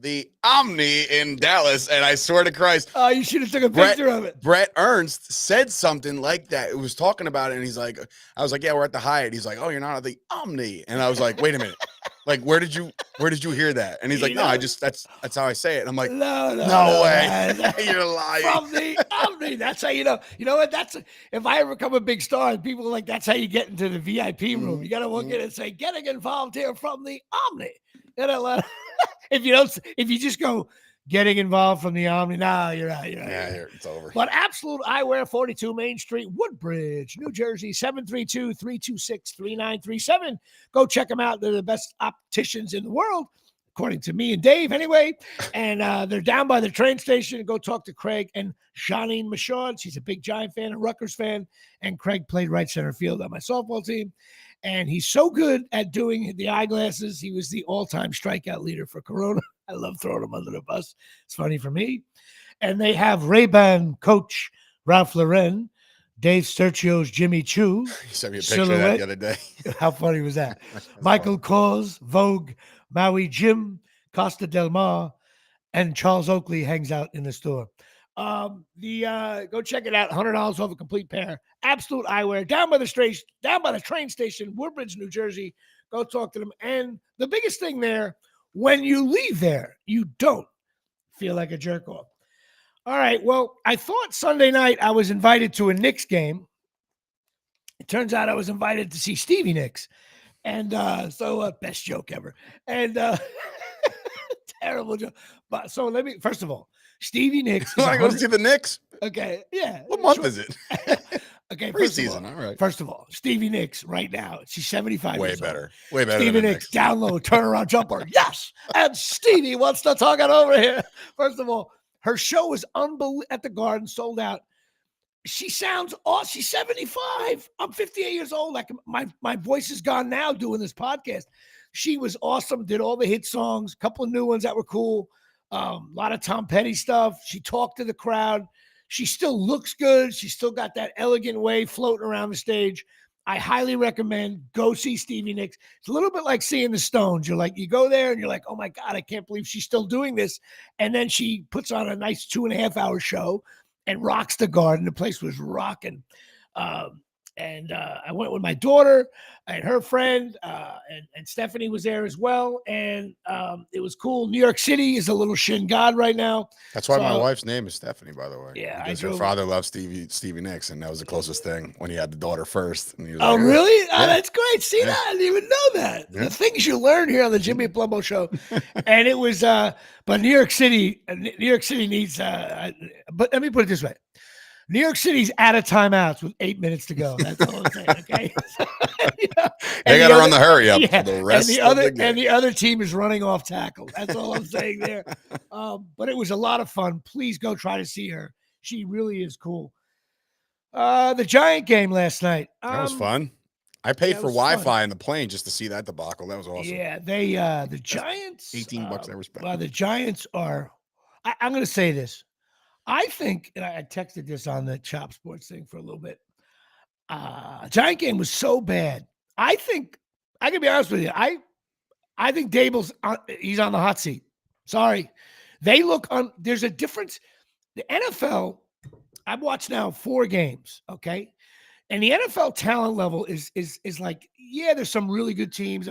the Omni in Dallas, and I swear to Christ. Oh, you should have took a picture of it. Brett Ernst said something like that. It was talking about it, and I was like, yeah, we're at the Hyatt. He's like, oh, you're not at the Omni. And I was like, wait a minute. Like, where did you hear that? And he's like, no, that's how I say it. And I'm like, no way. You're lying. From the Omni. That's how you know. You know what? If I ever become a big star, and people are like, that's how you get into the VIP room. You got to walk in and say, getting involved here from the Omni. If you just go getting involved from the Omni, you're out. Yeah, it's over. But Absolute Eyewear, 42 Main Street, Woodbridge, New Jersey, 732-326-3937. Go check them out. They're the best opticians in the world, according to me and Dave anyway. And they're down by the train station. Go talk to Craig and Janine Michaud. She's a big Giant fan, a Rutgers fan. And Craig played right center field on my softball team. And he's so good at doing the eyeglasses. He was the all-time strikeout leader for Corona. I love throwing him under the bus. It's funny for me. And they have Ray-Ban coach Ralph Lauren, Dave Sturchio's Jimmy Choo. You sent me a picture of that the other day. How funny was that? Michael Kors, Vogue, Maui Jim, Costa Del Mar, and Charles Oakley hangs out in the store. Go check it out. $100 off a complete pair. Absolute Eyewear down by the train station, Woodbridge, New Jersey. Go talk to them. And the biggest thing there, when you leave there, you don't feel like a jerk off. All right. Well, I thought Sunday night I was invited to a Knicks game. It turns out I was invited to see Stevie Nicks. And best joke ever. And terrible joke. But so first of all, Stevie Nicks. You want to go see the Knicks? Okay. Yeah. What month is it? Okay. Preseason. All right. First of all, Stevie Nicks right now. She's 75 Way years better. old. Way better. Stevie Nicks, down low, turnaround jumper. Yes. And Stevie wants to talk it over here. First of all, her show is unbelievable at the Garden, sold out. She sounds awesome. She's 75. I'm 58 years old. Like my voice is gone now doing this podcast. She was awesome. Did all the hit songs, a couple of new ones that were cool. A lot of Tom Petty stuff. She talked to the crowd. She still looks good. She's still got that elegant way floating around the stage. I highly recommend go see Stevie Nicks. It's a little bit like seeing the Stones. You go there and you're like, oh my God, I can't believe she's still doing this. And then she puts on a nice 2.5-hour show and rocks the Garden. The place was rocking. I went with my daughter and her friend, and Stephanie was there as well. And it was cool. New York City is a little shin god right now. That's why my wife's name is Stephanie, by the way. Yeah, because her father loved Stevie Nicks, and that was the closest thing when he had the daughter first. And he was like, really? Yeah. Oh, that's great. See that? I didn't even know that. Yeah. The things you learn here on the Jimmy Palumbo Show. And it was, but New York City needs, but let me put it this way. New York City's out of timeouts with 8 minutes to go. That's all I'm saying. Okay, they got to run the hurry up for the rest of the game. And the other team is running off tackle. That's all I'm saying there. But it was a lot of fun. Please go try to see her. She really is cool. The Giant game last night. That was fun. I paid for Wi-Fi in the plane just to see that debacle. That was awesome. Yeah, the Giants. $18 I respect. Well, the Giants are. I'm going to say this. I think, and I texted this on the Chop Sports thing for a little bit. Giant game was so bad. I think I can be honest with you. I think Dable's he's on the hot seat. Sorry, they look on. There's a difference. The NFL. I've watched now 4 games. Okay, and the NFL talent level is like, yeah, there's some really good teams,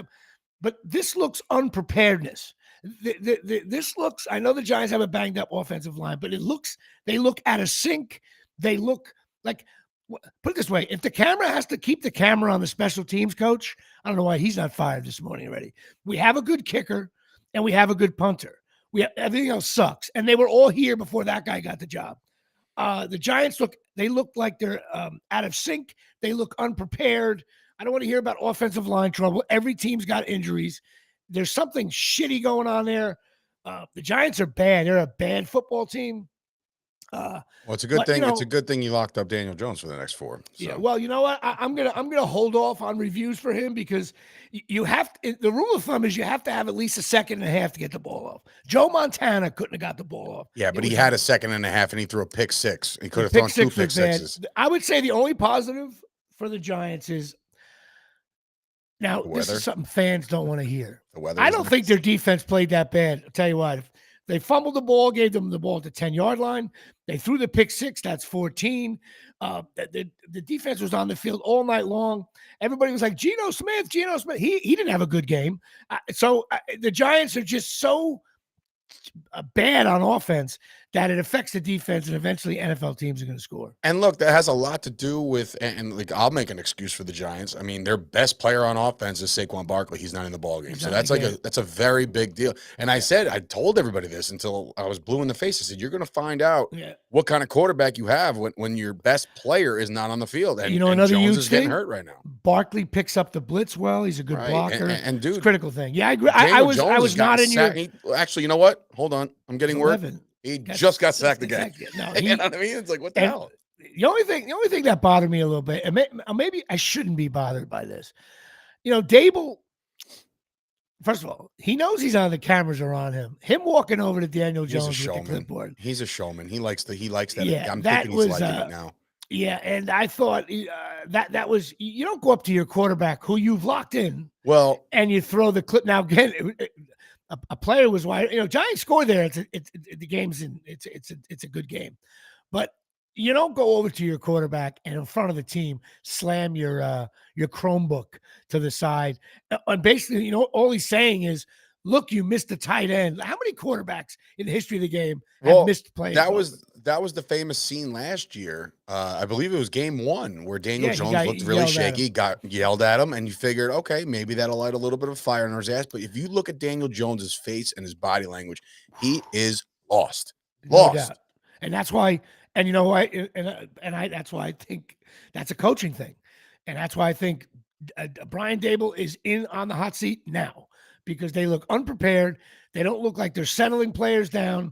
but this looks unpreparedness. This looks, I know the Giants have a banged up offensive line, but they look out of sync. They look like, put it this way, if the camera has to keep the camera on the special teams coach, I don't know why he's not fired this morning already. We have a good kicker and we have a good punter. Everything else sucks. And they were all here before that guy got the job. The Giants look like they're out of sync. They look unprepared. I don't want to hear about offensive line trouble. Every team's got injuries. There's something shitty going on there. The Giants are bad. They're a bad football team. Well, it's a good thing. It's a good thing you locked up Daniel Jones for the next 4. So. Yeah. Well, you know what? I'm gonna hold off on reviews for him because you have to, the rule of thumb is you have to have at least a second and a half to get the ball off. Joe Montana couldn't have got the ball off. Yeah, but he had a second and a half and he threw a pick 6. He could have thrown 2 pick 6s. I would say the only positive for the Giants is now this is something fans don't want to hear. The weather. I don't think their defense played that bad. I'll tell you what. They fumbled the ball, gave them the ball at the 10-yard line. They threw the pick 6. That's 14. The defense was on the field all night long. Everybody was like, Geno Smith. He didn't have a good game. The Giants are just so bad on offense that it affects the defense, and eventually NFL teams are going to score. And look, that has a lot to do with, and like I'll make an excuse for the Giants. I mean, their best player on offense is Saquon Barkley. He's not in the ball game, so that's that's a very big deal. And I told everybody this until I was blue in the face. I said, you're going to find out what kind of quarterback you have when your best player is not on the field. And another Jones huge is getting hurt right now. Barkley picks up the blitz well. He's a good blocker. And dude, it's a critical thing. Yeah, I agree. I was not in your. Actually, you know what? Hold on, I'm getting word. He just got sacked again. No, you know what I mean? It's like, what the hell? The only thing that bothered me a little bit, and maybe I shouldn't be bothered by this. Dable, first of all, he knows he's on, the cameras are on him. Him walking over to Daniel Jones with the clipboard. He's a showman. He likes that. Yeah, I'm thinking he's liking it now. Yeah, and I thought that was, you don't go up to your quarterback who you've locked in. Well, and you throw the clip. Now again, a player was wide. Giants score there. The game's in. It's a good game, but you don't go over to your quarterback and in front of the team slam your Chromebook to the side. And basically, all he's saying is, "Look, you missed the tight end." How many quarterbacks in the history of the game have missed plays? That was the famous scene last year. I believe it was game 1 where Daniel Jones looked really shaky, got yelled at him, and you figured, okay, maybe that'll light a little bit of fire in his ass. But if you look at Daniel Jones's face and his body language, he is lost. No doubt. And that's why, and you know why, that's why I think that's a coaching thing. And that's why I think Brian Dable is in on the hot seat now, because they look unprepared. They don't look like they're settling players down.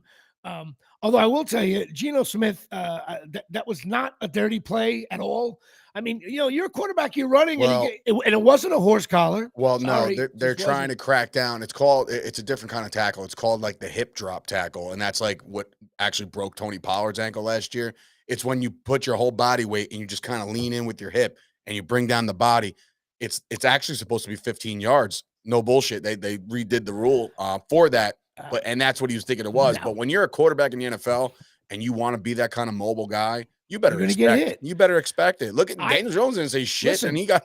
Although I will tell you, Geno Smith, that was not a dirty play at all. I mean, you're a quarterback, you're running, and it wasn't a horse collar. Well, sorry, no, they're trying to crack down. It's a different kind of tackle. It's called like the hip drop tackle, and that's like what actually broke Tony Pollard's ankle last year. It's when you put your whole body weight and you just kind of lean in with your hip and you bring down the body. It's actually supposed to be 15 yards. No bullshit. They redid the rule for that. And that's what he was thinking it was. No. But when you're a quarterback in the NFL and you want to be that kind of mobile guy, you better expect it. You better expect it. Look at Daniel Jones didn't say shit, and he got.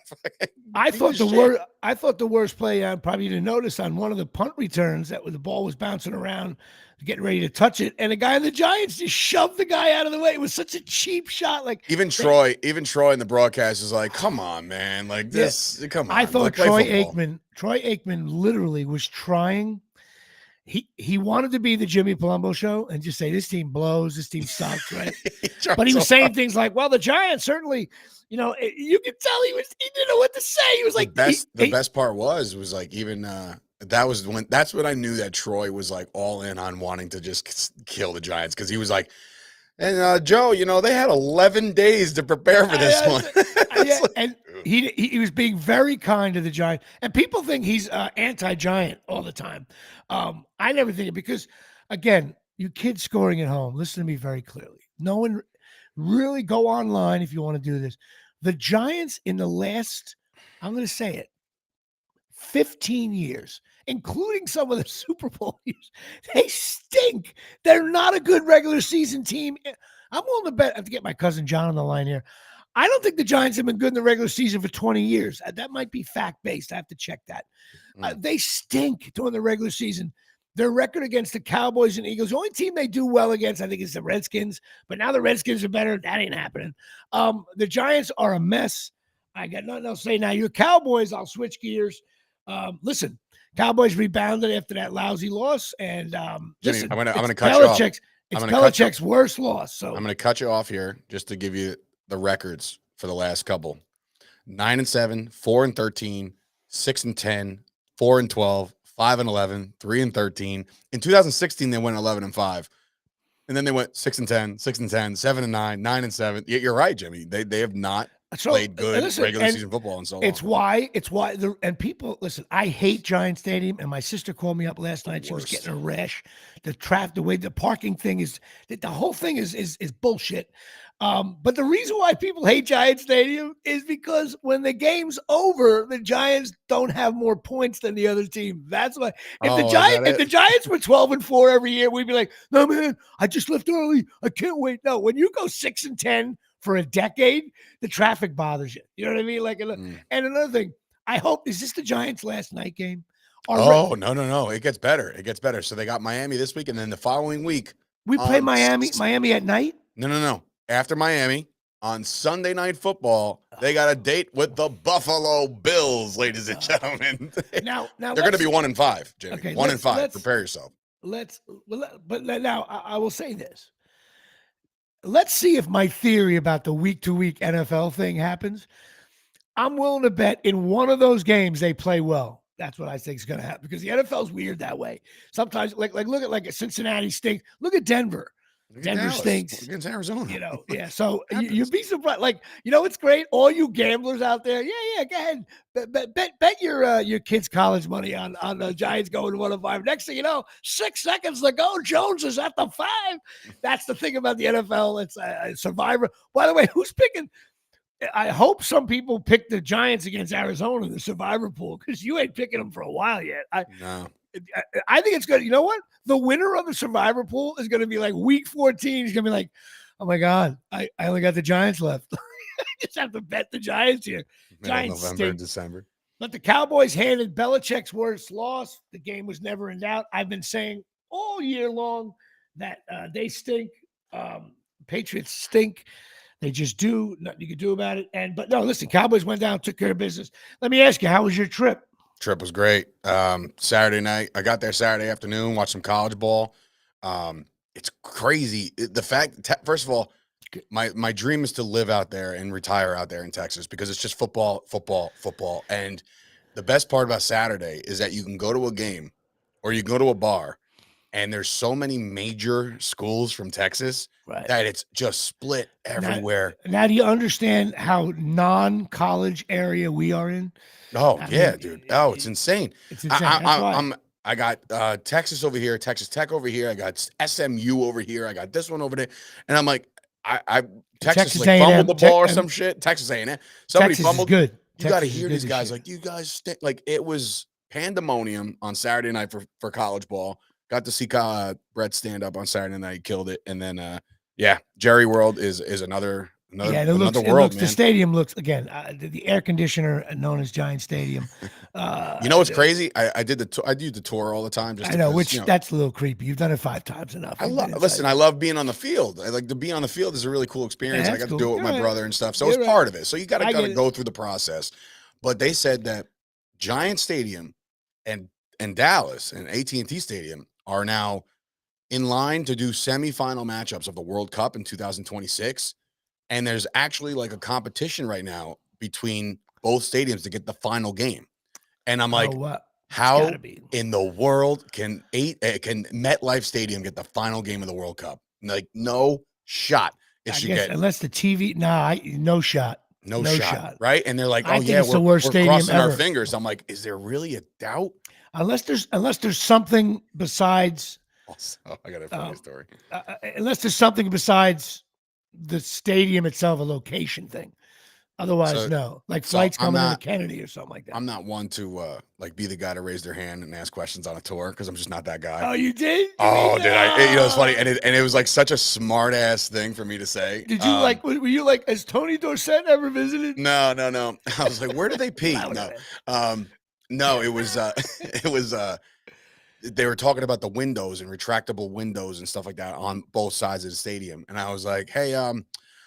I thought the worst play, probably didn't notice, on one of the punt returns, that the ball was bouncing around, getting ready to touch it, and the guy in the Giants just shoved the guy out of the way. It was such a cheap shot. Like Troy in the broadcast is like, "Come on, man! Like this, come on." I thought Troy Aikman literally was trying. He wanted to be the Jimmy Palumbo Show and just say, this team blows, this team sucks, right? But he was saying things like, well, the Giants certainly, you could tell he didn't know what to say. He was like, the best part was like, even that's when I knew that Troy was like all in on wanting to just kill the Giants, because he was like, and Joe, they had 11 days to prepare for this one. And he was being very kind to the Giants, and people think he's anti-Giant all the time. I never think it, because, again, you kids scoring at home, listen to me very clearly. No one really, go online if you want to do this. The Giants in the last, I'm going to say it, 15 years, including some of the Super Bowl years, they stink. They're not a good regular season team. I'm willing to bet, I have to get my cousin John on the line here, I don't think the Giants have been good in the regular season for 20 years. That might be fact-based. I have to check that. They stink during the regular season. Their record against the Cowboys and Eagles, the only team they do well against, I think, is the Redskins. But now the Redskins are better. That ain't happening. The Giants are a mess. I got nothing else to say. Now, your Cowboys, I'll switch gears. Listen, Cowboys rebounded after that lousy loss. And Jimmy, I'm gonna cut you off. It's Belichick's worst loss. So I'm going to cut you off here just to give you the records for the last couple: 9-7, 4-13, 6-10, 4-12, 5-11, 3-13. In 2016, they went 11-5. And then they went 6-10, 6-10, 7-9, 9-7. You're right, Jimmy. They have not played good regular season football in so long. It's why and people listen. I hate Giant Stadium, and my sister called me up last night. She was getting a rash. The way the parking thing is, the whole thing is bullshit. But the reason why people hate Giant Stadium is because when the game's over, the Giants don't have more points than the other team. That's why. If the Giants were 12-4 every year, we'd be like, no man, I just left early. I can't wait. No, when you go 6-10 for a decade, the traffic bothers you. You know what I mean? And another thing, I hope, is this the Giants' last night game? No. It gets better. So they got Miami this week, and then the following week we play Miami at night. No. After Miami on Sunday Night Football, they got a date with the Buffalo Bills, ladies and gentlemen. Now they're going to be 1-5, Jimmy. Okay, 1-5. Prepare yourself. But now I will say this. Let's see if my theory about the week-to-week NFL thing happens. I'm willing to bet in one of those games they play well. That's what I think is going to happen, because the NFL's weird that way. Sometimes, look at Cincinnati stinks. Look at Denver. Denver stinks against Arizona. Yeah. So you'd be surprised. It's great. All you gamblers out there, yeah, go ahead. Bet your kids' college money on the Giants going 1-5. Next thing you know, 6 seconds to go, Jones is at the 5. That's the thing about the NFL. It's a survivor. By the way, who's picking? I hope some people pick the Giants against Arizona in the survivor pool, because you ain't picking them for a while yet. No. I think it's good. You know what? The winner of the survivor pool is going to be like week 14. He's going to be like, oh my God, I only got the Giants left. I just have to bet the Giants here. Giants November, December. But the Cowboys handed Belichick's worst loss. The game was never in doubt. I've been saying all year long that they stink. Patriots stink. They just do. Nothing you can do about it. But no, listen, Cowboys went down, took care of business. Let me ask you, how was your trip? Trip was great. Saturday night, I got there Saturday afternoon, watched some college ball. It's crazy. The fact, first of all, my dream is to live out there and retire out there in Texas, because it's just football. And the best part about Saturday is that you can go to a game or you can go to a bar, and there's so many major schools from Texas that it's just split everywhere. Now, do you understand how non-college area we are in? Oh, dude. Oh, it's insane. It's insane. I got Texas over here, Texas Tech over here. I got SMU over here. I got this one over there. And I'm like, Texas like fumbled the ball or some shit. Texas A&M. Somebody fumbled. Good. You got to hear these guys. Like, you guys stink. Like, it was pandemonium on Saturday night for college ball. Got to see Brett stand up on Saturday night. Killed it. And then, Jerry World is another world, man. The stadium looks, again, the air conditioner known as Giant Stadium. You know what's crazy? I do the tour all the time. I know, that's a little creepy. You've done it 5 times enough. I love being on the field. I like to be on the field is a really cool experience. I got to do it with my brother and stuff. So it's part of it. So you got to go through the process. But they said that Giant Stadium and Dallas and AT&T Stadium are now in line to do semifinal matchups of the World Cup in 2026. And there's actually like a competition right now between both stadiums to get the final game. And I'm like, how in the world can MetLife Stadium get the final game of the World Cup? Like, no shot. Unless the TV, no shot. No shot. Right? And they're like, it's the worst stadium crossing ever. Our fingers. I'm like, is there really a doubt? Unless there's something besides. Also, I got a funny story. Unless there's something besides the stadium itself, a location thing. Otherwise, no. Like flights coming into Kennedy or something like that. I'm not one to be the guy to raise their hand and ask questions on a tour, because I'm just not that guy. Oh, you did? Did I? It's funny, and it was like such a smart ass thing for me to say. Did you were you like, has Tony Dorsett ever visited? No. I was like, where do they pee? No, it was they were talking about the windows and retractable windows and stuff like that on both sides of the stadium. And I was like, hey,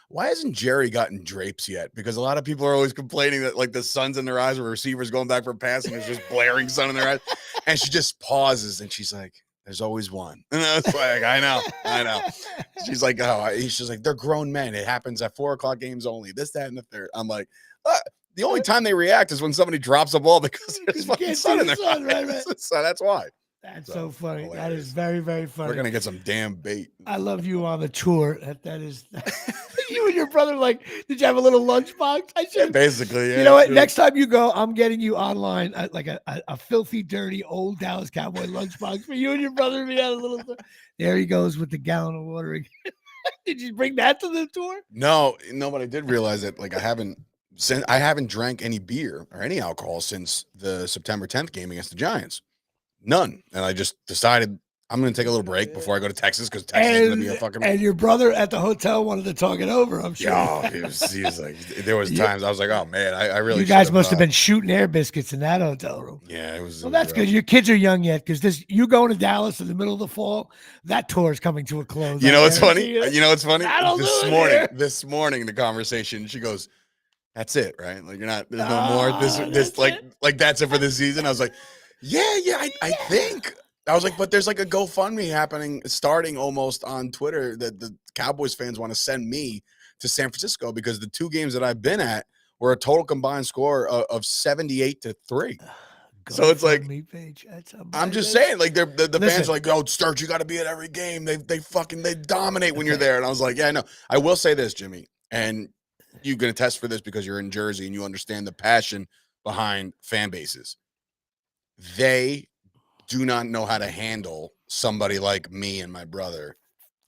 why hasn't Jerry gotten drapes yet? Because a lot of people are always complaining that like the sun's in their eyes or receivers going back for passing, there's just blaring sun in their eyes. And she just pauses and she's like, there's always one. And I was like, I know. She's like, she's like, they're grown men. It happens at 4:00 games only. This, that, and the third. I'm like, The only time they react is when somebody drops a ball because there's fucking sun in their eyes. Right. So that's why. That's so funny. Hilarious. That is very, very funny. We're gonna get some damn bait. I love you on the tour. That is you and your brother. Like, did you have a little lunchbox? I should. Basically, yeah. You know what? Next time you go, I'm getting you online like a filthy, dirty old Dallas Cowboy lunchbox for you and your brother. We had a little. There he goes with the gallon of water. Did you bring that to the tour? No, but I did realize that I haven't drank any beer or any alcohol since the September 10th game against the Giants. None. And I just decided I'm going to take a little break before I go to Texas because Texas is going to be a fucking. And your brother at the hotel wanted to talk it over, I'm sure. Yeah, he was like, there was times I was like, oh man, I really. You guys must have been shooting air biscuits in that hotel room. Yeah, it was. Well, that's good. Your kids are young yet because you going to Dallas in the middle of the fall. That tour is coming to a close. You know what's funny? This morning, the conversation. She goes, "That's it, right? Like you're not. There's no more. This like that's it for this season." I was like. Yeah, I think. I was like, but there's like a GoFundMe starting almost on Twitter that the Cowboys fans want to send me to San Francisco because the 2 games that I've been at were a total combined score of 78-3. So it's like, I'm just saying, like the fans are like, "Oh, Sturch, you got to be at every game. They dominate when you're there." And I was like, "Yeah, I know." I will say this, Jimmy, and you can attest for this because you're in Jersey and you understand the passion behind fan bases. They do not know how to handle somebody like me and my brother.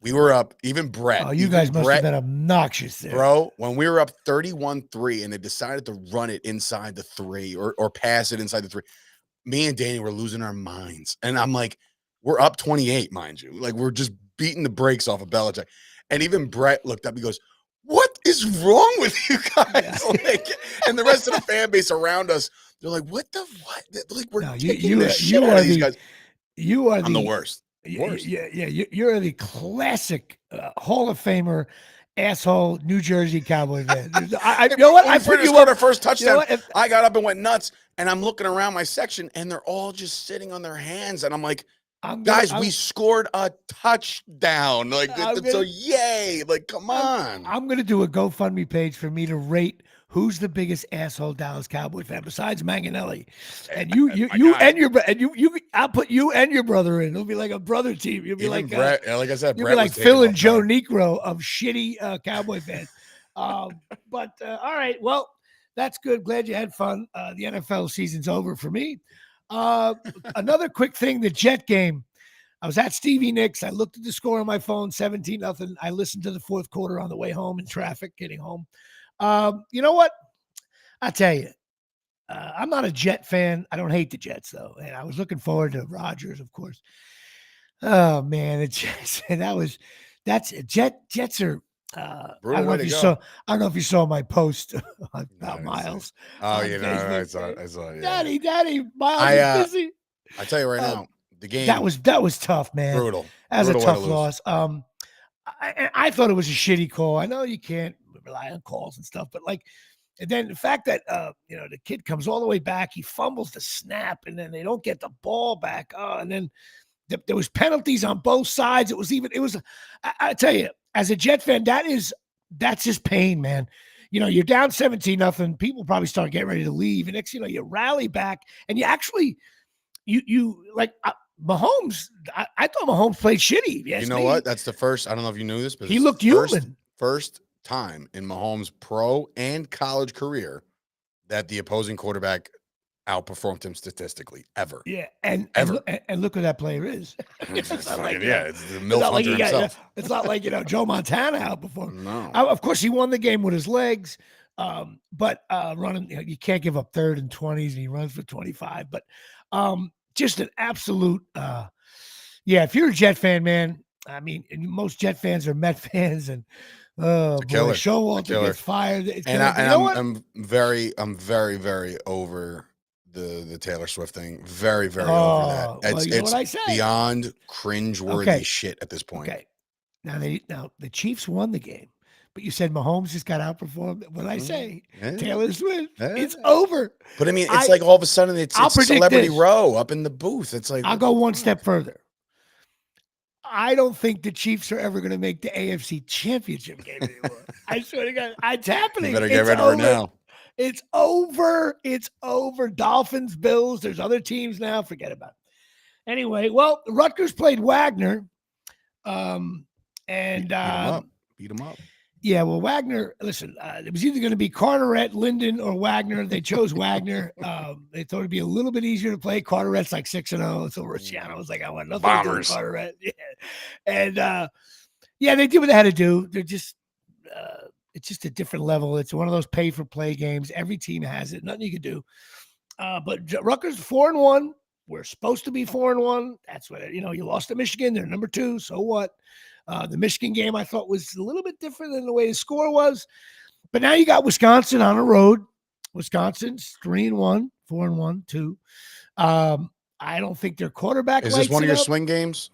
We were up, even Brett. Oh, you guys must have been obnoxious there. Bro, when we were up 31-3 and they decided to run it inside the 3 or pass it inside the 3, me and Danny were losing our minds. And I'm like, we're up 28, mind you. Like, we're just beating the brakes off of Belichick. And even Brett looked up, he goes, "What is wrong with you guys?" Yeah. And the rest of the fan base around us, they're like, "What? Like, we're taking the shit out of these guys." I'm the worst. Yeah. You're the classic Hall of Famer, asshole New Jersey Cowboy fan. You know what? I put you on our first touchdown. You know I got up and went nuts, and I'm looking around my section, and they're all just sitting on their hands, and I'm like, we scored a touchdown. Like, so yay! Like, come on. I'm gonna do a GoFundMe page for me to rate who's the biggest asshole Dallas Cowboy fan besides Manganelli, and I'll put you and your brother in. It'll be like a brother team. You'll be like Brett, like I said, you'll be like Phil and Joe Negro of shitty Cowboy fans. But all right, well, that's good. Glad you had fun. The NFL season's over for me. Another quick thing, the Jet game. I was at Stevie Nicks. I looked at the score on my phone, 17-0. I listened to the fourth quarter on the way home in traffic, getting home. You know what? I'll tell you, I'm not a Jet fan. I don't hate the Jets though. And I was looking forward to Rutgers, of course. Oh man, the Jets. Jets are. I don't know if you saw my post about Miles. Oh, I saw it. Yeah. Daddy, Miles is busy. I tell you right now, the game that was tough, man. Brutal. That was a tough loss. I thought it was a shitty call. I know you can't rely on calls and stuff, but and then the fact that the kid comes all the way back, he fumbles the snap, and then they don't get the ball back. And then there was penalties on both sides. I tell you, as a Jet fan, that's just pain, man. You're down 17-0. People probably start getting ready to leave, and next you rally back, and you actually Mahomes. I thought Mahomes played shitty. You know what? That's the first. I don't know if you knew this, but he looked human. First time in Mahomes' pro and college career that the opposing quarterback outperformed him statistically ever. Yeah, and look who that player is. It's the MILF Hunter himself. It's not like Joe Montana outperformed. No, of course he won the game with his legs, but running you can't give up 3rd and 20s, and he runs for 25. But just an absolute if you're a Jet fan, man. I mean, most Jet fans are Met fans, and Showalter gets fired. I'm very, very over the Taylor Swift thing. Very, very over that. It's beyond cringeworthy shit at this point. Okay. Now the Chiefs won the game, but you said Mahomes just got outperformed. When I say Taylor Swift, it's over. But I mean, it's like all of a sudden it's Celebrity Row up in the booth. It's like I'll go one step further. I don't think the Chiefs are ever going to make the AFC Championship game anymore. I swear to God, it's happening. You better get ready for it now. It's over. It's over. Dolphins, Bills. There's other teams now. Forget about it. Anyway, well, Rutgers played Wagner. Beat him up. Yeah, well, Wagner, listen, it was either going to be Carteret, Linden, or Wagner. They chose Wagner. They thought it'd be a little bit easier to play. Carteret's like 6-0. So Ricciano was like, I want nothing to do with Carteret. Yeah. And they did what they had to do. They're just it's just a different level. It's one of those pay-for-play games. Every team has it. Nothing you can do. But Rutgers 4-1. We're supposed to be 4-1. That's what, you lost to Michigan. They're number 2. So what? The Michigan game I thought was a little bit different than the way the score was. But now you got Wisconsin on the road. Wisconsin's 3-1, 4-1, 2. I don't think their quarterback is this one of your swing games?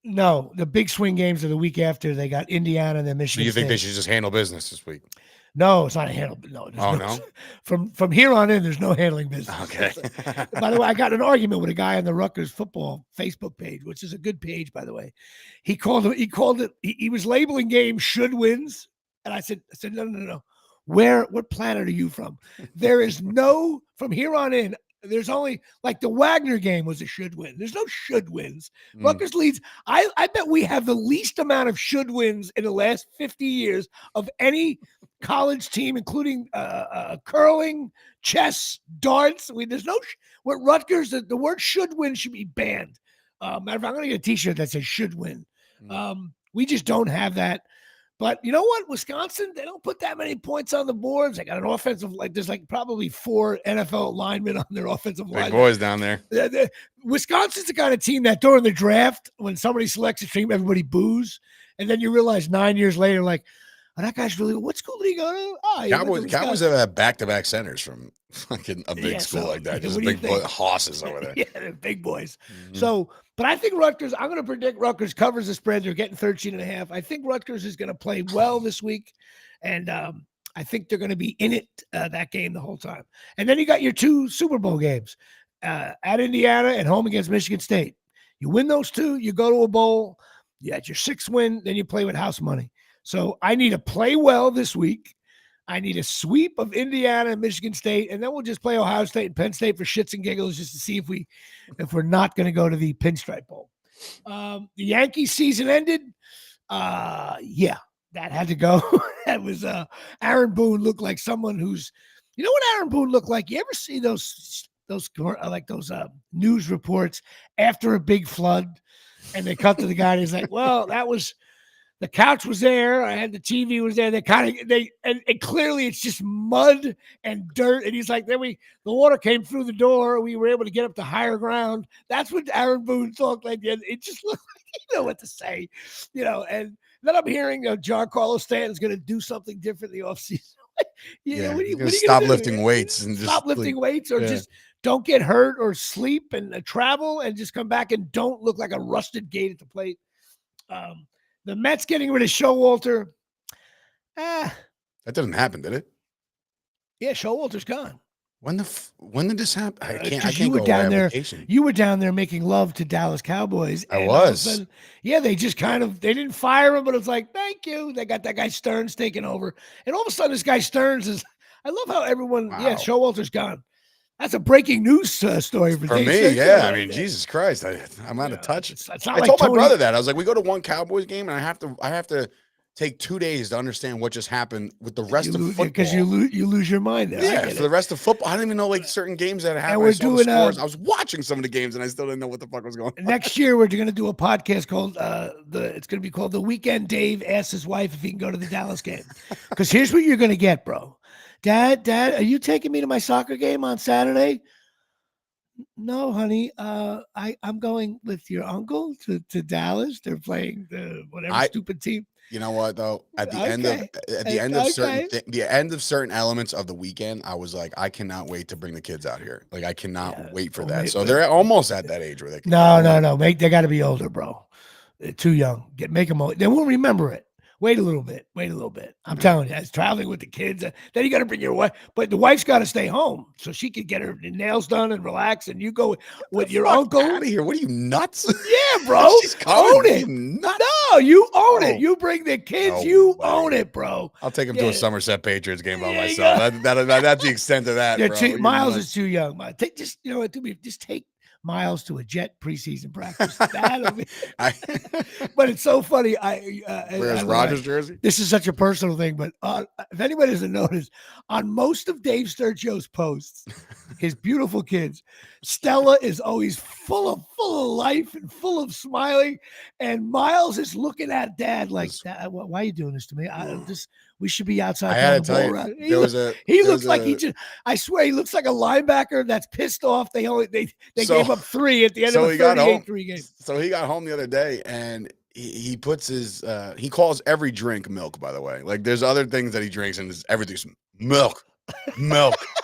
No, the big swing games are the week after. They got Indiana and then Michigan. So you think State. they should just handle business this week? No, it's not a handle. No. No? From here on in, there's no handling business. Okay. By the way, I got an argument with a guy on the Rutgers football Facebook page, which is a good page, by the way. He called it. He was labeling games should wins, and I said no. What planet are you from? There is no from here on in. There's only like the Wagner game was a should win. There's no should wins. Rutgers leads. I bet we have the least amount of should wins in the last 50 years of any college team, including curling, chess, darts. There's no with Rutgers. The word should win should be banned. Matter of fact, I'm going to get a T-shirt that says should win. We just don't have that. But you know what? Wisconsin, they don't put that many points on the boards. They got an offensive, there's probably 4 NFL linemen on their offensive line. Big boys down there. Wisconsin's the kind of team that during the draft, when somebody selects a team, everybody boos. And then you realize 9 years later, that guy's really, what school did he go to? Oh, Cowboys have had back-to-back centers from fucking a big school like that. Just big horses over there. Yeah, they're big boys. Mm-hmm. So, but I think Rutgers, I'm going to predict Rutgers covers the spread. They're getting 13.5. I think Rutgers is going to play well this week. And I think they're going to be in it that game the whole time. And then you got your 2 Super Bowl games at Indiana and home against Michigan State. You win those 2, you go to a bowl. You had your 6th win, then you play with house money. So I need to play well this week. I need a sweep of Indiana and Michigan State, and then we'll just play Ohio State and Penn State for shits and giggles just to see if we're not going to go to the Pinstripe Bowl. The Yankees season ended. Yeah, that had to go. That was Aaron Boone looked like someone who's, you know what Aaron Boone looked like? You ever see those news reports after a big flood, and they cut to the guy and he's like, well, that was. The couch was there. I had the TV was there. And clearly it's just mud and dirt. And he's like, the water came through the door. We were able to get up to higher ground. That's what Aaron Boone thought like. It just looked like you know what to say, and then I'm hearing Giancarlo Stanton's going to do something different in the offseason. He's going to stop lifting weights and stop lifting weights or just don't get hurt or sleep and travel and just come back and don't look like a rusted gate at the plate. The Mets getting rid of Showalter. That didn't happen, did it? Yeah, Showalter's gone. When did this happen? I can't you were go down there. vacation. You were down there making love to Dallas Cowboys. I was. Sudden, they just they didn't fire him, but it's like, thank you. They got that guy Stearns taking over. And all of a sudden, this guy Stearns is, I love how everyone, Showalter's gone. That's a breaking news story for me. Yeah, I mean, Jesus Christ, I'm out of touch. I told my brother that. I was like, we go to one Cowboys game, and I have to take 2 days to understand what just happened with the rest of football. Because you lose your mind there. Yeah, for the rest of football, I didn't even know certain games that happened. I saw the scores. I was watching some of the games, and I still didn't know what the fuck was going on. Next year, we're going to do a podcast called it's going to be called The Weekend Dave Asks His Wife If He Can Go to the Dallas game. Because here's what you're going to get, bro. Dad, are you taking me to my soccer game on Saturday? No, honey. I'm going with your uncle to Dallas. They're playing the whatever stupid team. You know what though? At the end of certain elements of the weekend, I was like, I cannot wait to bring the kids out here. Like I cannot wait for that. So they're almost at that age where they can No. They got to be older, bro. They're too young. Make them old. They won't remember it. Wait a little bit. I'm telling you, as traveling with the kids, then you got to bring your wife. But the wife's got to stay home so she can get her nails done and relax. And you go with your uncle. Out of here. What are you, nuts? Yeah, bro. She's coming. Own it. Nuts. No, you own it. You bring the kids. You own it, bro. I'll take him to a Somerset Patriots game by myself. That's the extent of that, bro. Miles is too young. Just take Miles to a Jet preseason practice. But it's so funny. Where's Rutgers jersey? This is such a personal thing, but if anybody doesn't notice, on most of Dave Sturchio's posts, his beautiful kids, Stella is always full of life and full of smiling, and Miles is looking at Dad like, "Why are you doing this to me? We should be outside." I had to tell you, he looks like I swear he looks like a linebacker that's pissed off. They gave up 3 at the end of a 38-3 game. So he got home the other day and he puts his he calls every drink milk, by the way. Like there's other things that he drinks and everything's milk,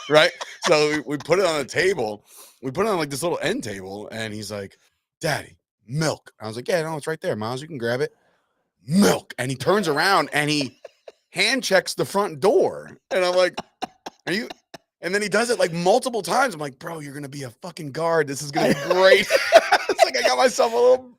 right? So we put it on the table. We put it on like this little end table and he's like, "Daddy, milk." I was like, "Yeah, no, it's right there, Miles. You can grab it." Milk. And he turns around and he hand checks the front door. And I'm like, "Are you?" And then he does it like multiple times. I'm like, "Bro, you're going to be a fucking guard. This is going to be great." It's like I got myself a little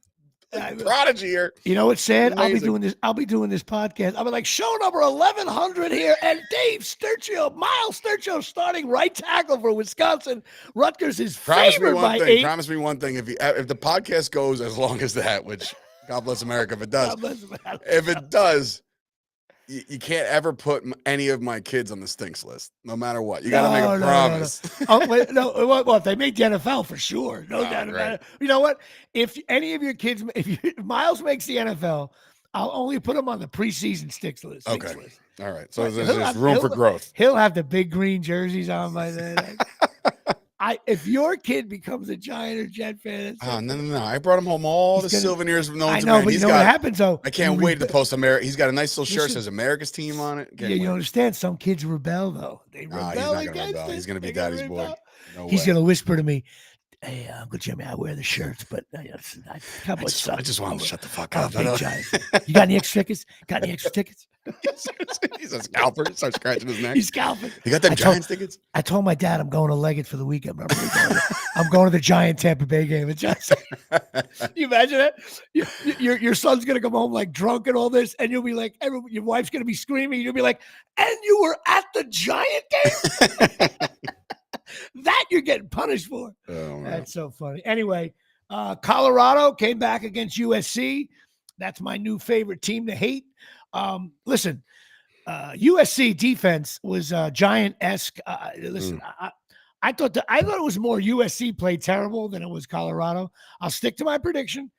prodigy here. You know what's sad? Amazing. I'll be doing this podcast. I'll be like, show number 1100 here, and Dave Sturchio, Miles Sturchio, starting right tackle for Wisconsin. Rutgers is favored by 8. Promise me one thing. If the podcast goes as long as that, which God bless America if it does. If it does, you can't ever put any of my kids on the stinks list, no matter what. You got to make a promise. Well, if they make the NFL for sure, no doubt about it. You know what? If any of your kids, if Miles makes the NFL, I'll only put him on the preseason stinks list. Okay. All right. So there's room for growth. He'll have the big green jerseys on by then. If your kid becomes a Giant or Jet fan, no. I brought him home all the souvenirs from I know, but you know what happens though? I can't wait to post America. He's got a nice little shirt that says America's team on it. You understand? Some kids rebel though. They rebel. He's not gonna rebel. He's gonna be daddy's boy. He's gonna whisper to me, "Hey, Uncle Jimmy, I wear the shirts, but I just want to shut the fuck up." You got any extra tickets? He's a scalper. Starts scratching his neck. He's scalping. You got them Giants tickets? I told my dad I'm going to Leggett for the weekend. I'm going to the Giant Tampa Bay game. You imagine that? Your son's gonna come home like drunk and all this, and you'll be like, your wife's gonna be screaming. You'll be like, "And you were at the Giant game?" That you're getting punished for. Oh, that's so funny. Anyway, Colorado came back against USC. That's my new favorite team to hate. Listen, USC defense was Giant-esque. I thought it was more USC played terrible than it was Colorado. I'll stick to my prediction.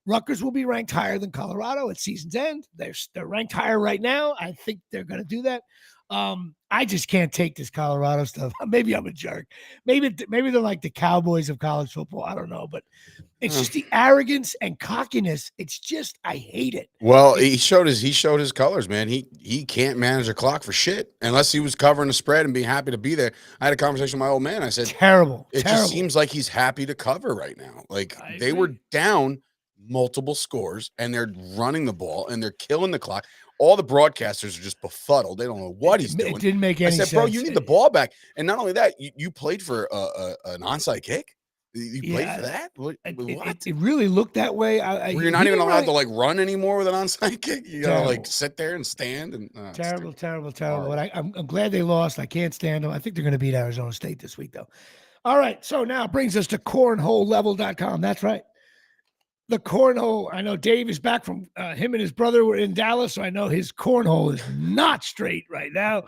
Rutgers will be ranked higher than Colorado at season's end. They're ranked higher right now. I think they're going to do that. I just can't take this Colorado stuff. Maybe I'm a jerk. Maybe they're like the Cowboys of college football. I don't know, but it's just the arrogance and cockiness. It's just, I hate it. Well, he showed his colors, man. He can't manage a clock for shit unless he was covering the spread and being happy to be there. I had a conversation with my old man. I said, terrible. Just seems like he's happy to cover right now. Like they were down multiple scores and they're running the ball and they're killing the clock. All the broadcasters are just befuddled. They don't know what he's doing. It didn't make any sense. I said, bro, you need the ball back. And not only that, you played for an onside kick. You played for that? What? It really looked that way. You're not even allowed to like run anymore with an onside kick. You gotta like sit there and stand. And terrible. But I'm glad they lost. I can't stand them. I think they're going to beat Arizona State this week, though. All right. So now it brings us to cornholelevel.com. That's right. The cornhole. I know Dave is back from him and his brother were in Dallas, so I know his cornhole is not straight right now.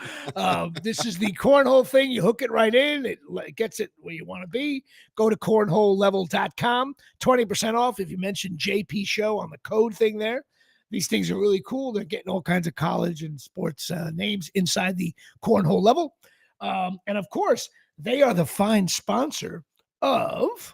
This is the cornhole thing. You hook it right in. It gets it where you want to be. Go to cornholelevel.com. 20% off if you mention JP Show on the code thing there. These things are really cool. They're getting all kinds of college and sports names inside the cornhole level. And, of course, they are the fine sponsor of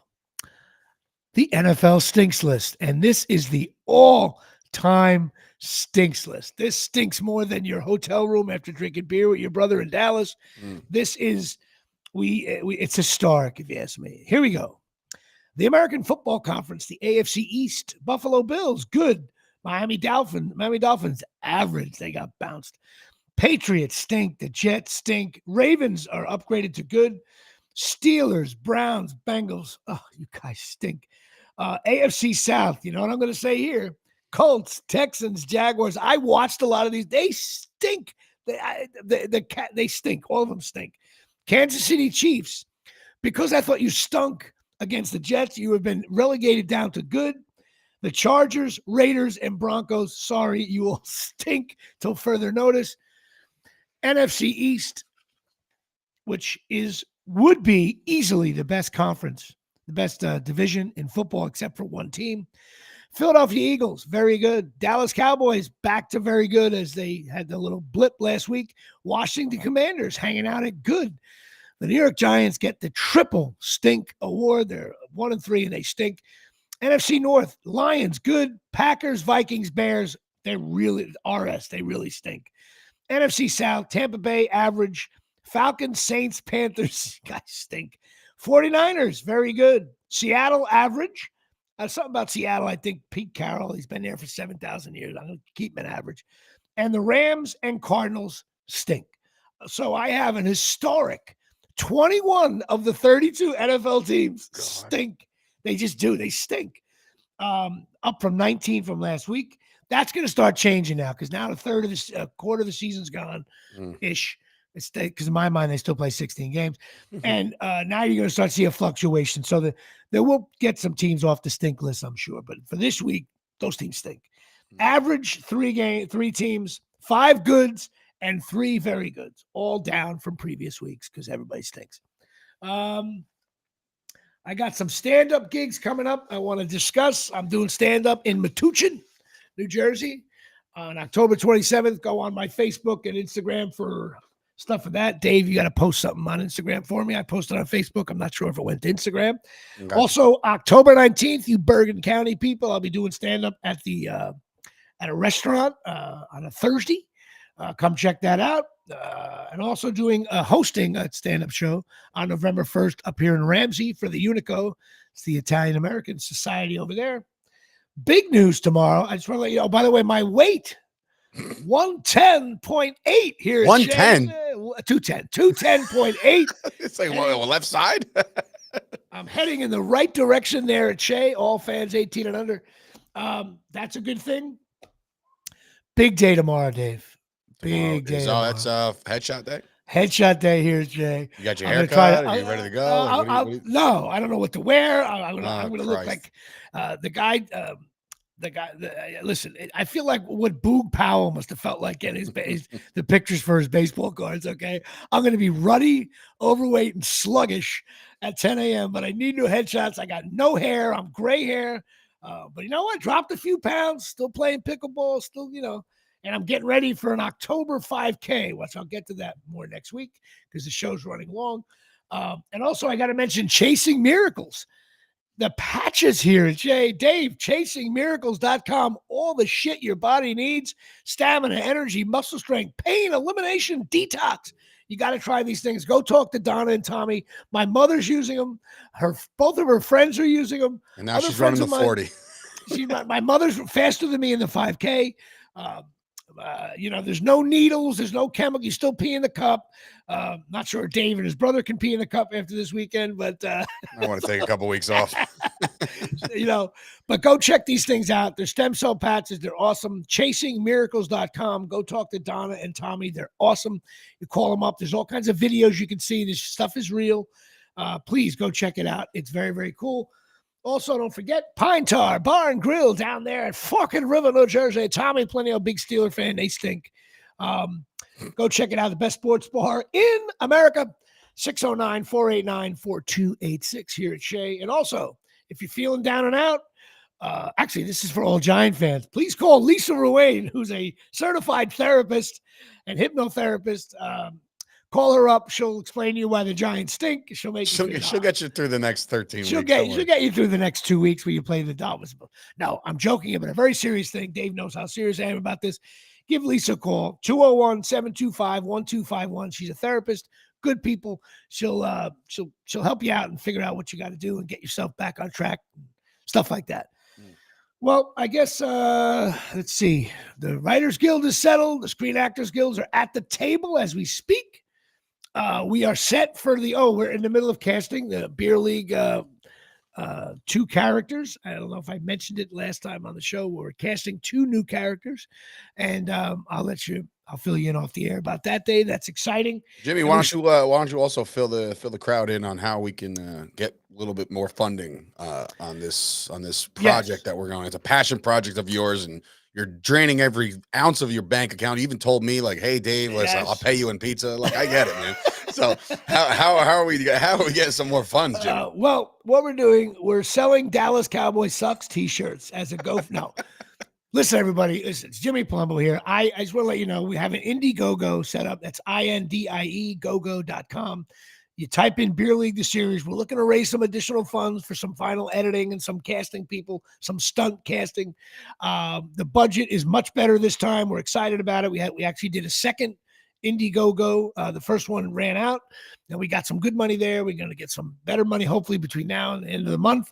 the NFL Stinks List. And this is the all-time stinks list. This stinks more than your hotel room after drinking beer with your brother in Dallas. This is, it's historic, if you ask me. Here we go. The American Football Conference, the AFC East, Buffalo Bills, good. Miami Dolphins, average. They got bounced. Patriots stink. The Jets stink. Ravens are upgraded to good. Steelers, Browns, Bengals. Oh, you guys stink. AFC South, you know what I'm going to say here? Colts, Texans, Jaguars. I watched a lot of these. They stink. They stink. All of them stink. Kansas City Chiefs, because I thought you stunk against the Jets, you have been relegated down to good. The Chargers, Raiders, and Broncos, sorry, you will stink till further notice. NFC East, which would be easily the best conference, the best division in football, except for one team. Philadelphia Eagles, very good. Dallas Cowboys, back to very good as they had the little blip last week. Washington Commanders, hanging out at good. The New York Giants get the triple stink award. They're 1-3 and they stink. NFC North, Lions, good. Packers, Vikings, Bears, they're really RS. They really stink. NFC South, Tampa Bay, average. Falcons, Saints, Panthers, guys stink. 49ers, very good. Seattle, average. Something about Seattle, I think Pete Carroll, he's been there for 7,000 years. I'm going to keep him an average. And the Rams and Cardinals stink. So I have an historic 21 of the 32 NFL teams stink. They just do. They stink. Up from 19 from last week. That's going to start changing now because now the quarter of the season's gone-ish. It's because in my mind, they still play 16 games. And now you're going to start to see a fluctuation. So they will get some teams off the stink list, I'm sure. But for this week, those teams stink. Average 3 teams, 5 goods, and 3 very goods, all down from previous weeks because everybody stinks. I got some stand-up gigs coming up I want to discuss. I'm doing stand-up in Metuchen, New Jersey on October 27th. Go on my Facebook and Instagram for stuff for that. Dave, you got to post something on Instagram for me. I posted on Facebook. I'm not sure if it went to Instagram. Okay. Also, October 19th, you Bergen County people, I'll be doing stand-up at a restaurant on a Thursday. Come check that out. And also hosting a stand-up show on November 1st up here in Ramsey for the Unico. It's the Italian American Society over there. Big news tomorrow. I just want to let you know, by the way, my weight, 110.8 here. 110? 210.8. It's like, well, left side? I'm heading in the right direction there at Shea. All fans 18 and under. That's a good thing. Big day tomorrow, Dave. Big day. Oh, that's headshot day? Headshot day here, Jay. You got your hair cut? Are you ready to go? No, I don't know what to wear. I'm going to look like the guy. Listen, I feel like what Boog Powell must have felt like getting the pictures for his baseball cards, okay? I'm going to be ruddy, overweight, and sluggish at 10 a.m., but I need new headshots. I got no hair. I'm gray hair. But you know what? Dropped a few pounds, still playing pickleball, still, and I'm getting ready for an October 5K, which I'll get to that more next week because the show's running long. And also, I got to mention Chasing Miracles. The patches here, Dave, chasingmiracles.com. All the shit your body needs: stamina, energy, muscle strength, pain, elimination, detox. You got to try these things. Go talk to Donna and Tommy. My mother's using them. Both of her friends are using them. And now she's running the 40. My mother's faster than me in the 5K. There's no needles, there's no chemical. You still pee in the cup. Not sure Dave and his brother can pee in the cup after this weekend, but I want to take a couple weeks off. But go check these things out. They're stem cell patches. They're awesome. Chasingmiracles.com. Go talk to Donna and Tommy. They're awesome. You call them up. There's all kinds of videos you can see. This stuff is real. Please go check it out. It's very, very cool. Also, don't forget Pine Tar Bar and Grill down there at Forked River, New Jersey. Tommy Plenio, big Steeler fan. They stink. Go check it out. The best sports bar in America. 609-489-4286 here at Shea. And also, if you're feeling down and out, actually, this is for all Giant fans. Please call Lisa Ruane, who's a certified therapist and hypnotherapist. Call her up. She'll explain to you why the Giants stink. She'll get you through the next 13 weeks. She'll get you through the next 2 weeks where you play the Dolphins. No, I'm joking about a very serious thing. Dave knows how serious I am about this. Give Lisa a call, 201-725-1251. She's a therapist. Good people. She'll help you out and figure out what you got to do and get yourself back on track, stuff like that. Well, I guess, let's see. The Writers Guild is settled. The Screen Actors Guilds are at the table as we speak. We are set for we're in the middle of casting the Beer League 2 characters. I don't know if I mentioned it last time on the show. We're casting 2 new characters, and I'll fill you in off the air about that day. That's exciting. Jimmy, why don't you also fill the crowd in on how we can get a little bit more funding on this project that we're going. It's a passion project of yours, and you're draining every ounce of your bank account. You even told me, like, "Hey, Dave, listen, I'll pay you in pizza." Like, I get it, man. So how are we getting some more funds, Jimmy? Well, what we're doing, we're selling Dallas Cowboy Sucks T-shirts as a no. Listen, everybody, it's Jimmy Palumbo here. I just want to let you know we have an Indiegogo set up. That's INDIE gogo.com. You type in Beer League the series. We're looking to raise some additional funds for some final editing and some casting people, some stunt casting. The budget is much better this time. We're excited about it. We actually did a second Indiegogo. The first one ran out, and we got some good money there. We're going to get some better money hopefully between now and the end of the month.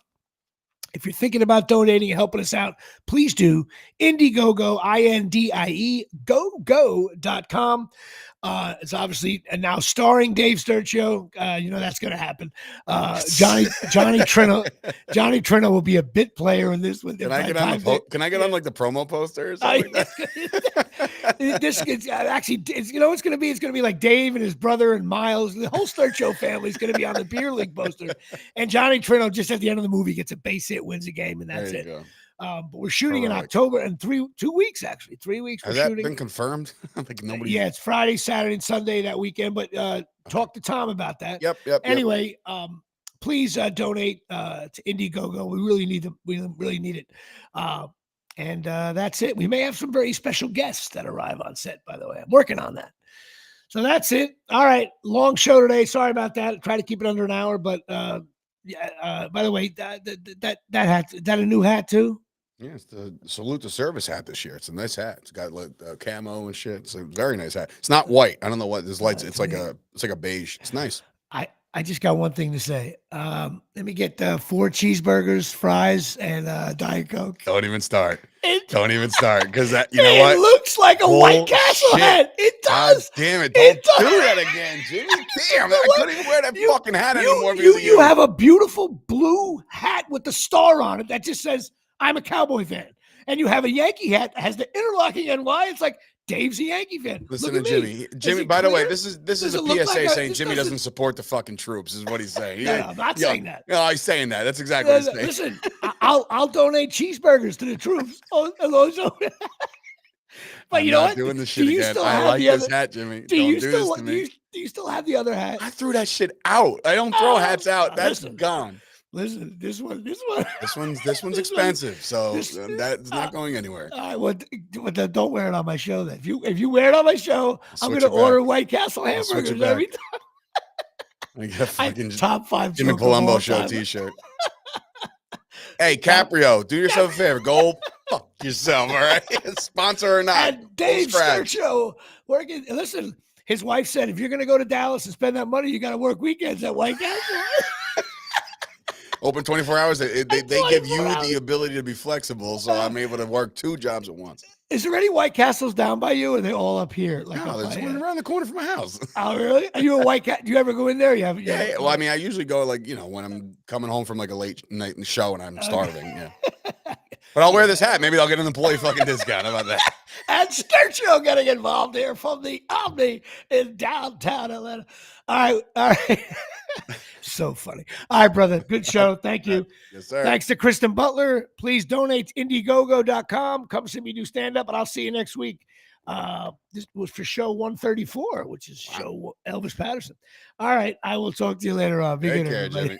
If you're thinking about donating and helping us out, please do. Indiegogo, INDIE, gogo.com. It's obviously and now starring Dave Sturchio. You know that's going to happen. Johnny Trino will be a bit player in this one. Can I get on like the promo poster or something like that? This is actually, you know, it's going to be. It's going to be like Dave and his brother and Miles. The whole Sturchio family is going to be on the Beer League poster. And Johnny Trino just at the end of the movie gets a base hit, wins a game, and that's it. Go. But we're shooting in October in 2 weeks, actually. 3 weeks. Has that been confirmed? Like nobody. Yeah, it's Friday, Saturday, and Sunday that weekend. But talk to Tom about that. Yep. Anyway, please donate to Indiegogo. We really need them. We really need it. And that's it. We may have some very special guests that arrive on set. By the way, I'm working on that. So that's it. All right, long show today. Sorry about that. Try to keep it under an hour. But yeah. By the way, that hat, is that a new hat too? Yeah, it's the Salute to Service hat this year. It's a nice hat. It's got like camo and shit. It's a very nice hat. It's not white. I don't know what this lights. It's like a beige. It's nice. I just got one thing to say. Let me get 4 cheeseburgers, fries, and Diet Coke. Don't even start. Don't even start because that you know what? It looks like a White Castle hat. It does. God damn it! Don't do that again, Jimmy. Damn, I couldn't even wear that fucking hat anymore. You have a beautiful blue hat with the star on it that just says I'm a Cowboy fan, and you have a Yankee hat that has the interlocking NY. It's like Dave's a Yankee fan. Listen to Jimmy. Jimmy, by the way, this is a PSA saying Jimmy doesn't support the fucking troops. Is what he's saying. No, I'm not saying that. No, he's saying that. That's exactly what he's saying. Listen, I'll donate cheeseburgers to the troops. But you know what? Doing this shit again. I like this hat, Jimmy. Don't do this to me. Do you still have the other hat? I threw that shit out. I don't throw hats out. That's gone. Listen, this one's expensive, so that's not going anywhere. All right, well, don't wear it on my show then. If you wear it on my show, I'm going to order White Castle hamburgers every time. I got fucking top 5 Jimmy Palumbo Show T-shirt. Hey, Caprio, do yourself a favor. Go fuck yourself, all right? Sponsor or not. And Dave Sturchio working. Listen, his wife said, if you're going to go to Dallas and spend that money, you got to work weekends at White Castle. Open 24 hours. They give you the ability to be flexible, so I'm able to work 2 jobs at once. Is there any White Castles down by you, or are they all up here? Like no, there's one around the corner from my house. Oh, really? Are you a White Cat? Do you ever go in there? Yeah. Well, I mean, I usually go like, you know, when I'm coming home from like a late night show and I'm starving. Yeah. But I'll wear this hat. Maybe I'll get an employee fucking discount. How about that? And Sturchio getting involved here from the Omni in downtown Atlanta. All right. So funny. All right, brother. Good show. Thank you. Yes, sir. Thanks to Kristen Butler. Please donate to Indiegogo.com. Come see me do stand-up, and I'll see you next week. This was for show 134, which is show Elvis Patterson. All right. I will talk to you later on. Be good, everybody. Jimmy.